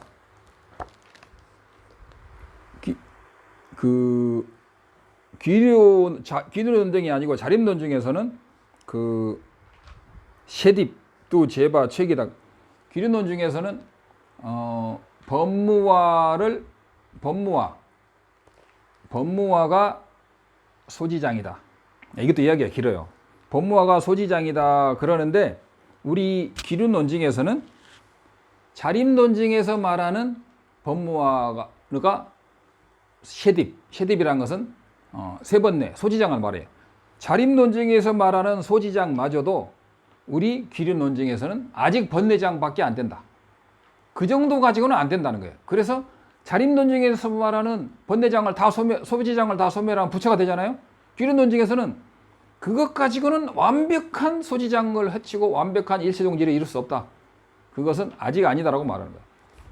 귀류논증이 아니고 자립논증에서는 그 쉐딥도 제바 최기다. 귀륜논증에서는 법무화가 소지장이다. 이것도 이야기가 길어요. 법무화가 소지장이다 그러는데 우리 귀륜논증에서는 자립논증에서 말하는 법무화가 쉐딥이라는 것은 세번내 소지장을 말해요. 자립논증에서 말하는 소지장마저도 우리 귀륜논증에서는 아직 번내장밖에 안 된다. 그 정도 가지고는 안 된다는 거예요. 그래서 자립논증에서 말하는 번내장을 다 소지장을 다 소멸하면 부처가 되잖아요. 귀륜논증에서는 그것 가지고는 완벽한 소지장을 해치고 완벽한 일체동지를 이룰 수 없다. 그것은 아직 아니다라고 말하는 거예요.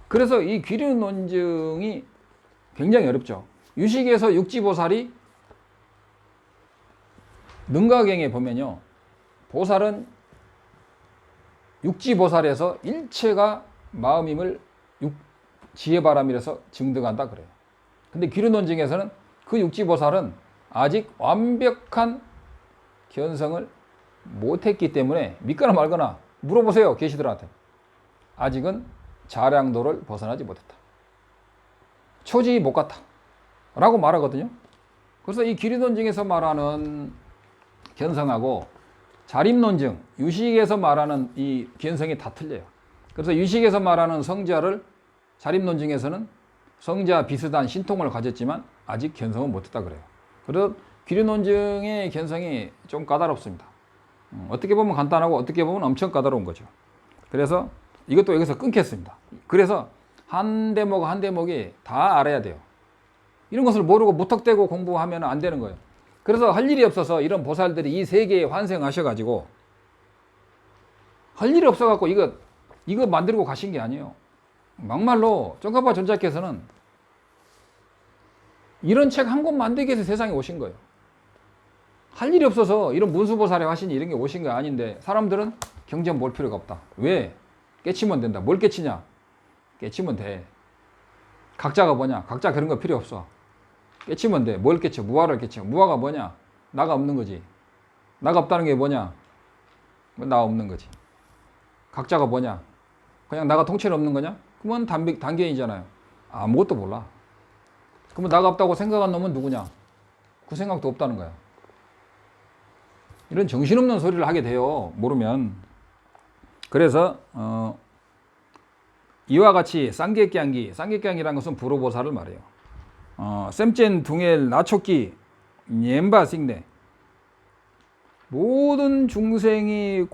그래서 이 귀륜논증이 굉장히 어렵죠. 유식에서 육지보살이 능가경에 보면요, 보살은 육지보살에서 일체가 마음임을 지혜바람이라서 증득한다 그래요. 근데 귀륜논증에서는 그 육지보살은 아직 완벽한 견성을 못했기 때문에 믿거나 말거나 물어보세요, 계시들한테. 아직은 자량도를 벗어나지 못했다. 초지 못 갔다 라고 말하거든요. 그래서 이 귀륜논증에서 말하는 견성하고 자립논증, 유식에서 말하는 이 견성이 다 틀려요. 그래서 유식에서 말하는 성자를 자립논증에서는 성자 비슷한 신통을 가졌지만 아직 견성은 못했다 그래요. 그래서 귀륜논증의 견성이 좀 까다롭습니다. 어떻게 보면 간단하고 어떻게 보면 엄청 까다로운 거죠. 그래서 이것도 여기서 끊겠습니다. 그래서 한 대목 한 대목이 다 알아야 돼요. 이런 것을 모르고 무턱대고 공부하면 안 되는 거예요. 그래서 할 일이 없어서 이런 보살들이 이 세계에 환생하셔가지고 할 일이 없어갖고 이거 만들고 가신 게 아니에요. 막말로 쫑카파 존자께서는 이런 책 한 권 만들기 위해서 세상에 오신 거예요. 할 일이 없어서 이런 문수보살의 화신이 이런 게 오신 거 아닌데 사람들은 경전 볼 필요가 없다. 왜? 깨치면 된다. 뭘 깨치냐? 깨치면 돼. 각자가 뭐냐? 각자 그런 거 필요 없어. 깨치면 돼. 뭘 깨쳐? 무아를 깨쳐. 무아가 뭐냐? 나가 없는 거지. 나가 없다는 게 뭐냐? 나 없는 거지. 각자가 뭐냐? 그냥 나가 통째로 없는 거냐? 그러면 단견이잖아요. 아무것도 몰라. 그러면 나가 없다고 생각한 놈은 누구냐? 그 생각도 없다는 거야. 이런 정신없는 소리를 하게 돼요. 모르면. 그래서 이와 같이 쌍객기양이라는 것은 불호보살을 말해요. 셈첸 둥엘 나초끼 옌바 싱네, 모든 중생이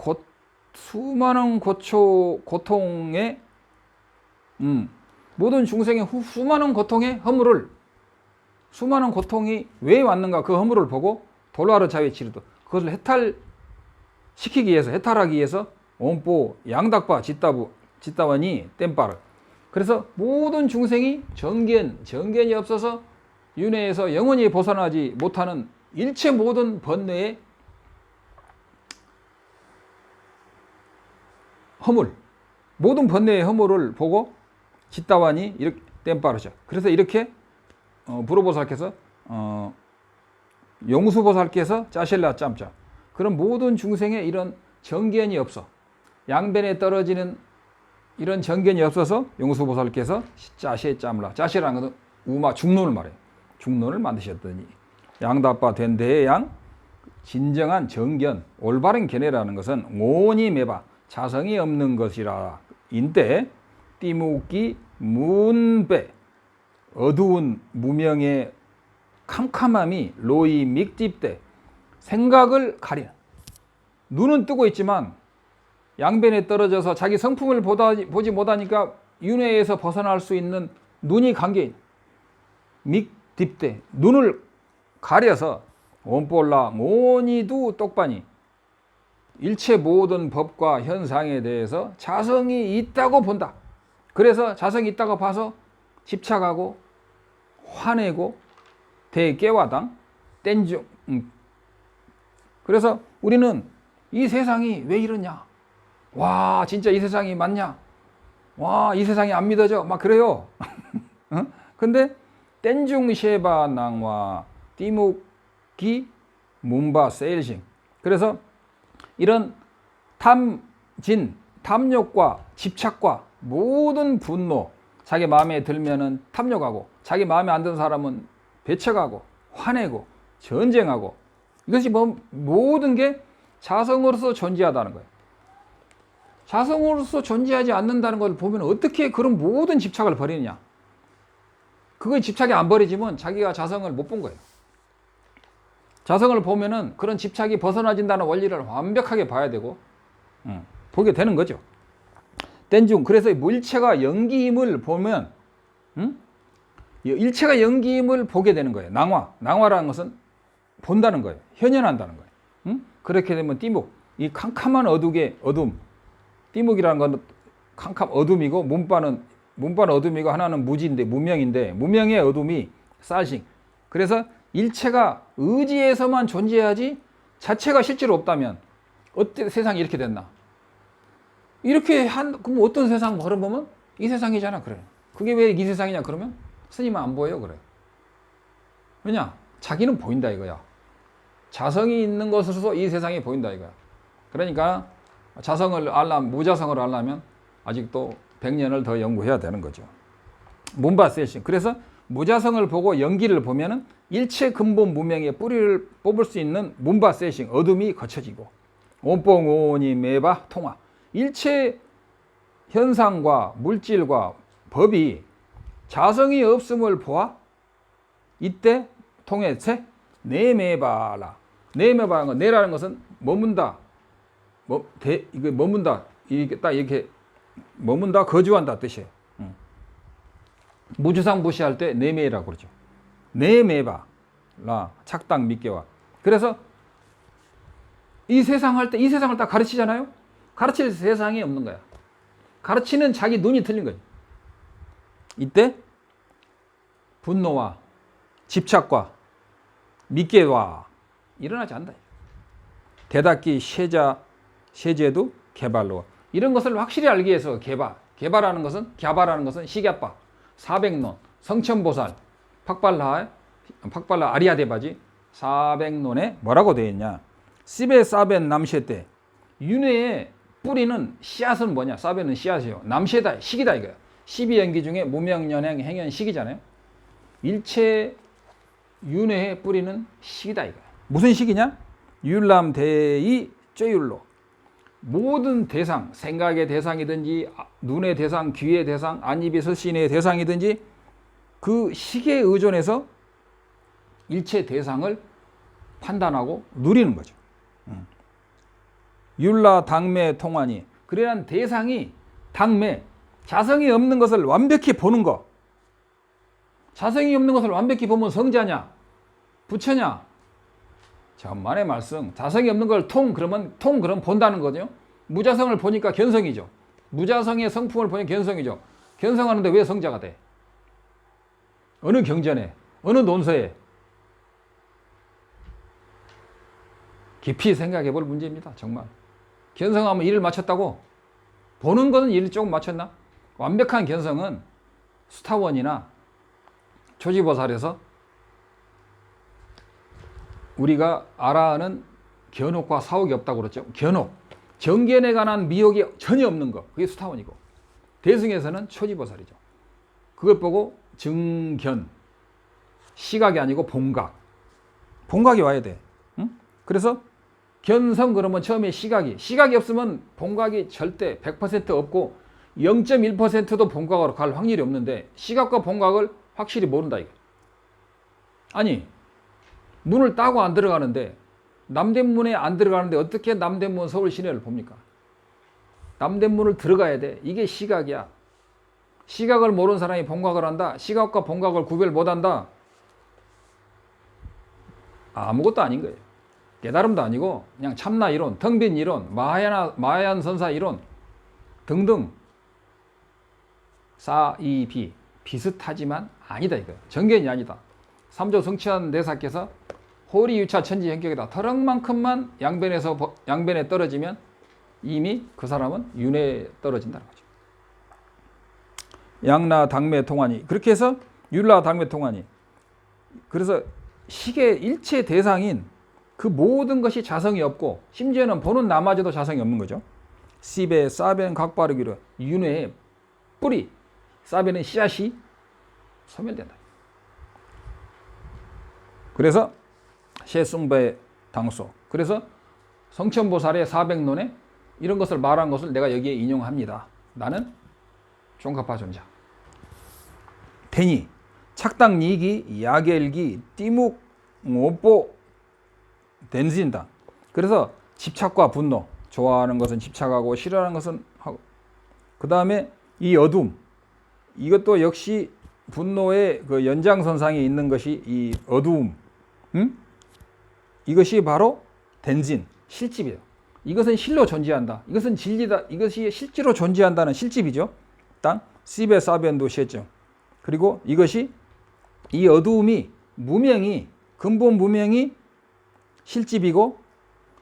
수많은 고통에 모든 중생의 수많은 고통의 허물을, 수많은 고통이 왜 왔는가 그 허물을 보고 돌와르 자위치르도, 그것을 해탈시키기 위해서, 해탈하기 위해서 온뽀 양닥바 짓다원이 땜빠르. 그래서 모든 중생이 정견이 없어서 윤회에서 영원히 벗어나지 못하는 일체 모든 번뇌의 허물, 모든 번뇌의 허물을 보고 짓다와니 이렇게 땜빠르죠. 그래서 이렇게 불호보살께서 용수보살께서 짜실라 짬짜, 그런 모든 중생의 이런 정견이 없어, 양변에 떨어지는 이런 정견이 없어서 용수보살께서 짜시에 짬라, 짜시라는 것은 우마 중론을 말해요. 중론을 만드셨더니 양다빠 된 대양 진정한 정견, 올바른 견해라는 것은 오니 매바 자성이 없는 것이라. 인때 띠묵기 문배, 어두운 무명의 캄캄함이 로이 믹집대, 생각을 가리는, 눈은 뜨고 있지만 양변에 떨어져서 자기 성품을 보지 못하니까 윤회에서 벗어날 수 있는 눈이 감겨있는 믹딥대, 눈을 가려서 온볼라 오니도 똑바니 일체 모든 법과 현상에 대해서 자성이 있다고 본다. 그래서 자성이 있다고 봐서 집착하고 화내고 대깨와당 땐중. 그래서 우리는 이 세상이 왜 이러냐, 와 진짜 이 세상이 맞냐, 와 이 세상이 안 믿어져, 막 그래요. 근데 땐중 셰바낭와 띠묵기 문바 세일싱, 그래서 이런 탐욕과 집착과 모든 분노, 자기 마음에 들면은 탐욕하고, 자기 마음에 안 드는 사람은 배척하고 화내고 전쟁하고, 이것이 모든 게 자성으로서 존재하다는 거예요. 자성으로서 존재하지 않는다는 걸 보면 어떻게 그런 모든 집착을 버리느냐. 그거 집착이 안 버려지면 자기가 자성을 못 본 거예요. 자성을 보면은 그런 집착이 벗어나진다는 원리를 완벽하게 봐야 되고 보게 되는 거죠. 땐중, 그래서 일체가 영기임을 보면 일체가 영기임을 보게 되는 거예요. 낭화라는 것은 본다는 거예요. 현현한다는 거예요. 그렇게 되면 띠묵, 이 캄캄한 어둠, 띠묵이라는 건 캄캄 어둠이고, 문바는 어둠이고, 하나는 무지인데 무명인데, 무명의 어둠이 쌀싱. 그래서 일체가 의지에서만 존재하지 자체가 실제로 없다면 어때 세상이 이렇게 됐나? 그럼 어떤 세상 걸어보면 이 세상이잖아. 그래. 그게 왜 이 세상이냐 그러면 스님은 안 보여요. 그래. 왜냐? 자기는 보인다 이거야. 자성이 있는 것으로서 이 세상이 보인다 이거야. 그러니까 무자성을 알려면 아직도 100년을 더 연구해야 되는 거죠. 문바세싱. 그래서 무자성을 보고 연기를 보면은 일체 근본 무명의 뿌리를 뽑을 수 있는 문바세싱, 어둠이 거쳐지고, 온뽕오니 매바 통화, 일체 현상과 물질과 법이 자성이 없음을 보아 이때 통해체 내매바라. 내매바라는 건, 내라는 것은 머문다, 머문다, 이게 딱 이렇게 머문다, 거주한다 뜻이에요. 무주상 무시할 때 내매라고 그러죠. 내매바 라 착당 믿게와. 그래서 이 세상 할 때 이 세상을 딱 가르치잖아요. 가르칠 세상이 없는 거야. 가르치는 자기 눈이 틀린 거지. 이때 분노와 집착과 믿게와 일어나지 않는다. 대닫기 세제도 개발로, 이런 것을 확실히 알기 위해서 개발하는 것은 시갸빠 400논, 성천보살, 팍발라 아리아데바지 400논에 뭐라고 되어 있냐. 시베 사벤 남셰 때, 윤회의 뿌리는 씨앗은 뭐냐. 사벤은 씨앗이요. 남셰다 식이다 이거야. 12연기 중에 무명연행 행연 식이잖아요. 일체 윤회에 뿌리는 식이다 이거야. 무슨 식이냐? 율람대의 쬐율로. 모든 대상, 생각의 대상이든지 눈의 대상, 귀의 대상, 안입이 설신의 대상이든지 그 식에 의존해서 일체 대상을 판단하고 누리는 거죠. 율라 당매 통환이. 그러한 대상이 당매, 자성이 없는 것을 완벽히 보는 거. 자성이 없는 것을 완벽히 보면 성자냐? 부처냐? 천만의 말씀. 자성이 없는 걸 그러면 본다는 거죠. 무자성을 보니까 견성이죠. 무자성의 성품을 보니 견성이죠. 견성하는데 왜 성자가 돼? 어느 경전에, 어느 논서에? 깊이 생각해 볼 문제입니다. 정말. 견성하면 일을 마쳤다고? 보는 것은 일을 조금 마쳤나? 완벽한 견성은 수타원이나 초지보살에서 우리가 알아하는 견혹과 사혹이 없다고 그랬죠. 견혹, 정견에 관한 미혹이 전혀 없는 거, 그게 수타원이고, 대승에서는 초지보살이죠. 그걸 보고 증견, 시각이 아니고 본각이 와야 돼. 응? 그래서 견성 그러면 처음에 시각이 없으면 본각이 절대 100% 없고 0.1%도 본각으로 갈 확률이 없는데, 시각과 본각을 확실히 모른다 이거. 아니, 문을 따고 안 들어가는데, 남대문에 안 들어가는데 어떻게 남대문 서울 시내를 봅니까? 남대문을 들어가야 돼. 이게 시각이야. 시각을 모르는 사람이 본각을 한다. 시각과 본각을 구별 못한다. 아무것도 아닌 거예요. 깨달음도 아니고 그냥 참나 이론, 텅빈 이론, 마하얀 선사 이론 등등 사이비 비슷하지만 아니다 이거예요. 정견이 아니다. 삼조 성취한 대사께서 호리유차 천지 현격이다. 터럭만큼만 양변에 떨어지면 이미 그 사람은 윤회에 떨어진다는 거죠. 양나 당매 통환이. 그렇게 해서 율라 당매 통환이. 그래서 식의 일체 대상인 그 모든 것이 자성이 없고, 심지어는 보는 나마저도 자성이 없는 거죠. 씨베 사벤 각바르기로 윤회의 뿌리, 사벤의 씨앗이 소멸된다. 그래서 셰숭베 당소. 그래서 성천보살의 400논에 이런 것을 말한 것을 내가 여기에 인용합니다. 나는 종합파 존자. 대니 착당이기 야겔기 띠묵 오뽀 덴진다. 그래서 집착과 분노, 좋아하는 것은 집착하고 싫어하는 것은 하고, 그 다음에 이 어둠, 이것도 역시 분노의 그 연장선상에 있는 것이 이 어두움. 이것이 바로 덴진, 실집이에요. 이것은 실로 존재한다. 이것은 진리다. 이것이 실제로 존재한다는 실집이죠. 땅 시베 사벤도 시했죠. 그리고 이것이 이 어두움이 무명이 근본 무명이 실집이고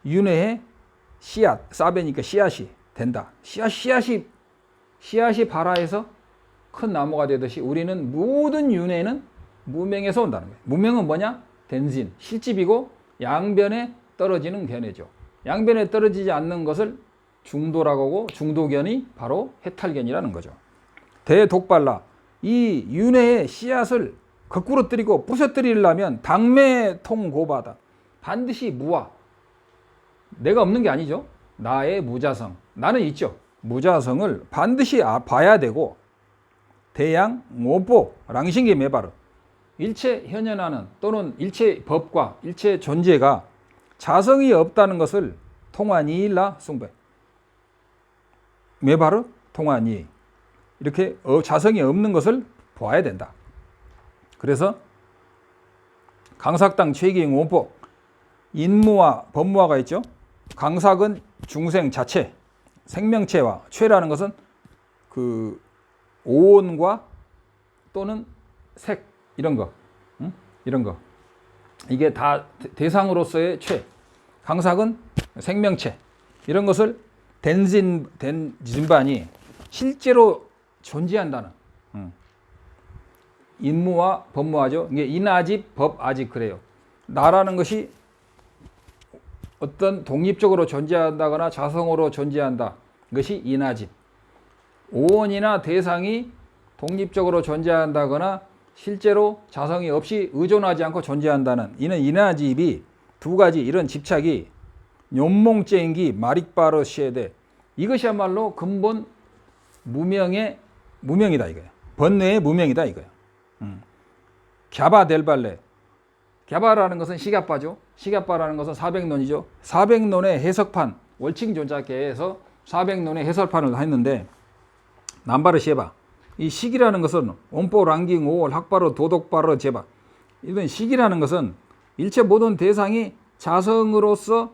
윤회의 씨앗, 사베니까 씨앗이 된다. 씨앗이 발아해서 큰 나무가 되듯이 우리는 모든 윤회는 무명에서 온다는 거예요. 무명은 뭐냐? 덴진, 실집이고 양변에 떨어지는 견해죠. 양변에 떨어지지 않는 것을 중도라고 하고, 중도견이 바로 해탈견이라는 거죠. 대독발라, 이 윤회의 씨앗을 거꾸로뜨리고 부셔뜨리려면 당매통고바다. 반드시 무아, 내가 없는 게 아니죠. 나의 무자성, 나는 있죠. 무자성을 반드시 봐야 되고, 대양 오보 랑신계 메바르, 일체 현현하는 또는 일체 법과 일체 존재가 자성이 없다는 것을 통하니일라 숭배 메바르 통하니, 이렇게 자성이 없는 것을 보아야 된다. 그래서 강삭당 최기행 원법, 인무와 법무화가 있죠. 강삭은 중생 자체, 생명체와, 최라는 것은 그 오온과 또는 색, 이런 거, 이런 거, 이게 다 대상으로서의 최. 강삭은 생명체, 이런 것을 덴진반이 실제로 존재한다는, 인무와 법무화죠. 이게 인아집, 법아집 그래요. 나라는 것이 어떤 독립적으로 존재한다거나 자성으로 존재한다. 이것이 인아집. 오원이나 대상이 독립적으로 존재한다거나 실제로 자성이 없이 의존하지 않고 존재한다는 이는 인하집이 두 가지 이런 집착이 뇽몽쟁기 마릭바르 시에데 이것이야말로 근본 무명이다 이거야. 번뇌의 무명이다 이거야. 갸바 델발레. 갸바라는 것은 시가빠죠. 시가빠라는 것은 400논이죠. 400논의 해석판, 월칭존자계에서 400논의 해설판을 했는데 남바르 시에바. 이 식이라는 것은 온포 랑깅 5월 학바르 도덕바르 제바. 이런 식이라는 것은 일체 모든 대상이 자성으로서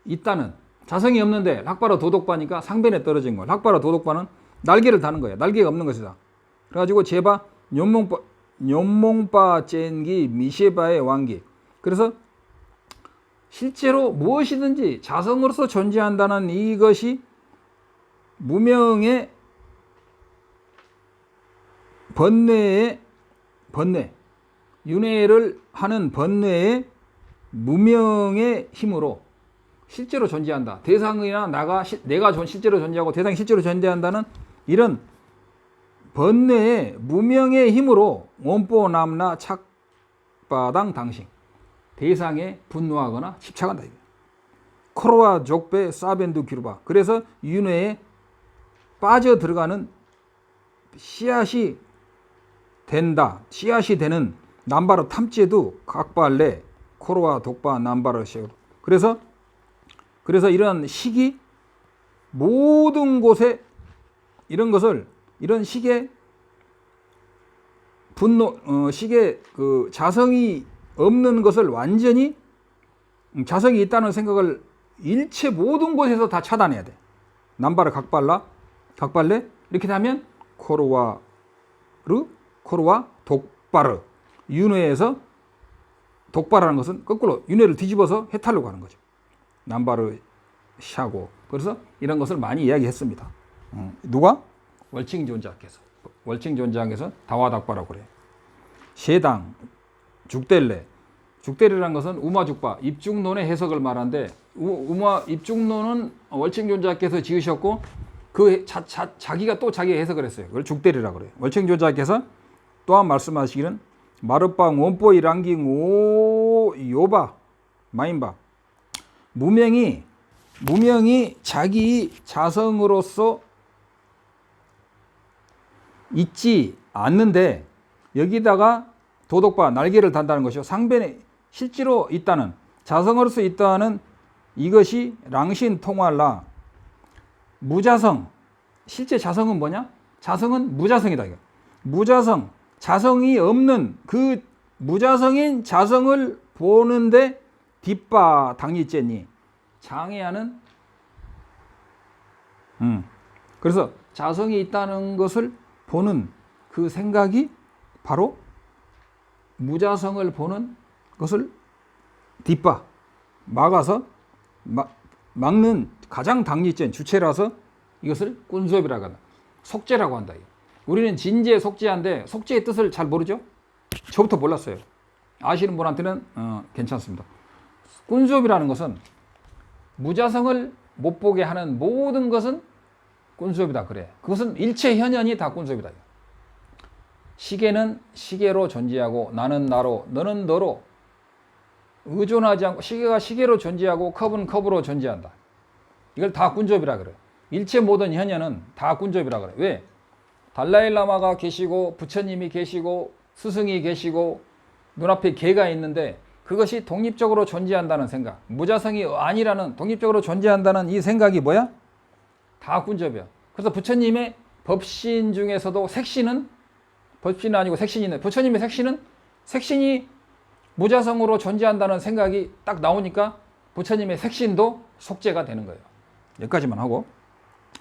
있다는, 자성이 없는데 학바르 도덕바니까 상변에 떨어진 거야. 학바르 도덕바는 날개를 다는 거야. 날개가 없는 것이다. 그래가지고 제바 뇽몽바 젠기 미셰바의 왕기. 그래서 실제로 무엇이든지 자성으로서 존재한다는 이것이 무명의 번뇌, 윤회를 하는 번뇌의 무명의 힘으로 실제로 존재한다. 대상이나 내가 실제로 존재하고 대상이 실제로 존재한다는 이런 번뇌의 무명의 힘으로 원포 남나 착바당 당신 대상에 분노하거나 집착한다. 코로와 족배 사벤두 기루바. 그래서 윤회에 빠져 들어가는 씨앗이 된다. 씨앗이 되는 남바르 탐제도 각발레 코로와 독바 남바르 시오. 그래서 이런 식이 모든 곳에 이런 것을 이런 식의 분노 식의 그 자성이 없는 것을 완전히 자성이 있다는 생각을 일체 모든 곳에서 다 차단해야 돼. 남바르 각발레 이렇게 되면 코로와 독바르. 윤회에서 독바라는 것은 거꾸로 윤회를 뒤집어서 해탈로 가는 거죠. 남바르 샤고. 그래서 이런 것을 많이 이야기했습니다. 누가? 월칭존자께서. 월칭존자께서 다와닥바라고 그래요. 셰당, 죽델레라는 것은 우마죽바, 입중론의 해석을 말하는데 입중론은 월칭존자께서 지으셨고 자기가 또 자기 해석을 했어요. 그걸 죽델이라고 그래요. 월칭존자께서 또한 말씀하시기는 마르빵 원뽀이 랑깅 오 요바 마인바. 무명이 자기 자성으로서 있지 않는데 여기다가 도덕바 날개를 단다는 것이요. 상변에 실제로 있다는, 자성으로서 있다는 이것이 랑신 통할라. 무자성. 실제 자성은 뭐냐? 자성은 무자성이다. 이거. 무자성. 자성이 없는 그 무자성인 자성을 보는데 뒷바 당리째니 장애하는. 그래서 자성이 있다는 것을 보는 그 생각이 바로 무자성을 보는 것을 뒷바 막아서 막는 가장 당리째 주체라서 이것을 꾼수업이라고 한다. 속죄라고 한다. 우리는 진제 속죄한데 속죄의 뜻을 잘 모르죠? 저부터 몰랐어요. 아시는 분한테는 괜찮습니다. 꾼수업이라는 것은 무자성을 못 보게 하는 모든 것은 꾼수업이다 그래. 그것은 일체 현현이 다 꾼수업이다. 시계는 시계로 존재하고 나는 나로 너는 너로 의존하지 않고 시계가 시계로 존재하고 컵은 컵으로 존재한다. 이걸 다 꾼수업이라 그래. 일체 모든 현현은 다 꾼수업이라 그래. 왜? 달라일라마가 계시고 부처님이 계시고 스승이 계시고 눈앞에 개가 있는데 그것이 독립적으로 존재한다는 생각, 무자성이 아니라는 독립적으로 존재한다는 이 생각이 뭐야? 다 꾼접이야. 그래서 부처님의 법신 중에서도 색신은 법신은 아니고 색신이네. 부처님의 색신이 무자성으로 존재한다는 생각이 딱 나오니까 부처님의 색신도 속죄가 되는 거예요. 여기까지만 하고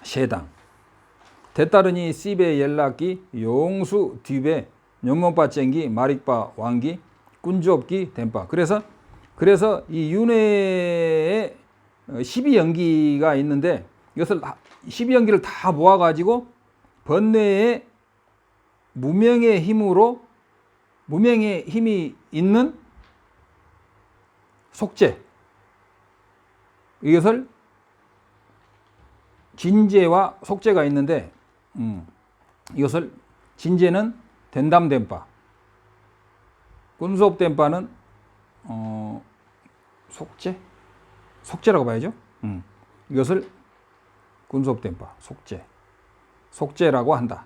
셰당 대따르니 씨베 연락기 용수 뒤베 연몽바 쟁기 마릭바 왕기 꾼주업기 덴바. 그래서 이 윤회에 12연기가 있는데 이것을 12연기를 다 모아가지고 번뇌의 무명의 힘이 있는 속죄, 이것을 진제와 속죄가 있는데 이것을 진제는 된담된바. 군수업된바는 속죄? 속죄라고 봐야죠. 이것을 군수업된바, 속죄. 속죄라고 한다.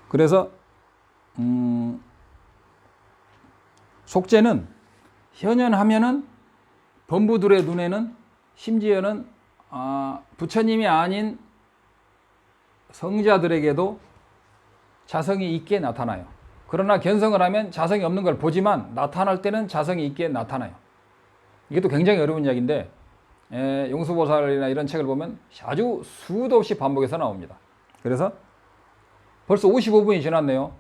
그래서 속죄는 현연하면은 범부들의 눈에는 심지어는 부처님이 아닌 성자들에게도 자성이 있게 나타나요. 그러나 견성을 하면 자성이 없는 걸 보지만 나타날 때는 자성이 있게 나타나요. 이게 또 굉장히 어려운 이야기인데 용수보살이나 이런 책을 보면 아주 수도 없이 반복해서 나옵니다. 그래서 벌써 55분이 지났네요.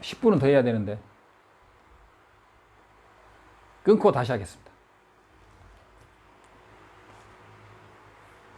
10분은 더 해야 되는데 끊고 다시 하겠습니다.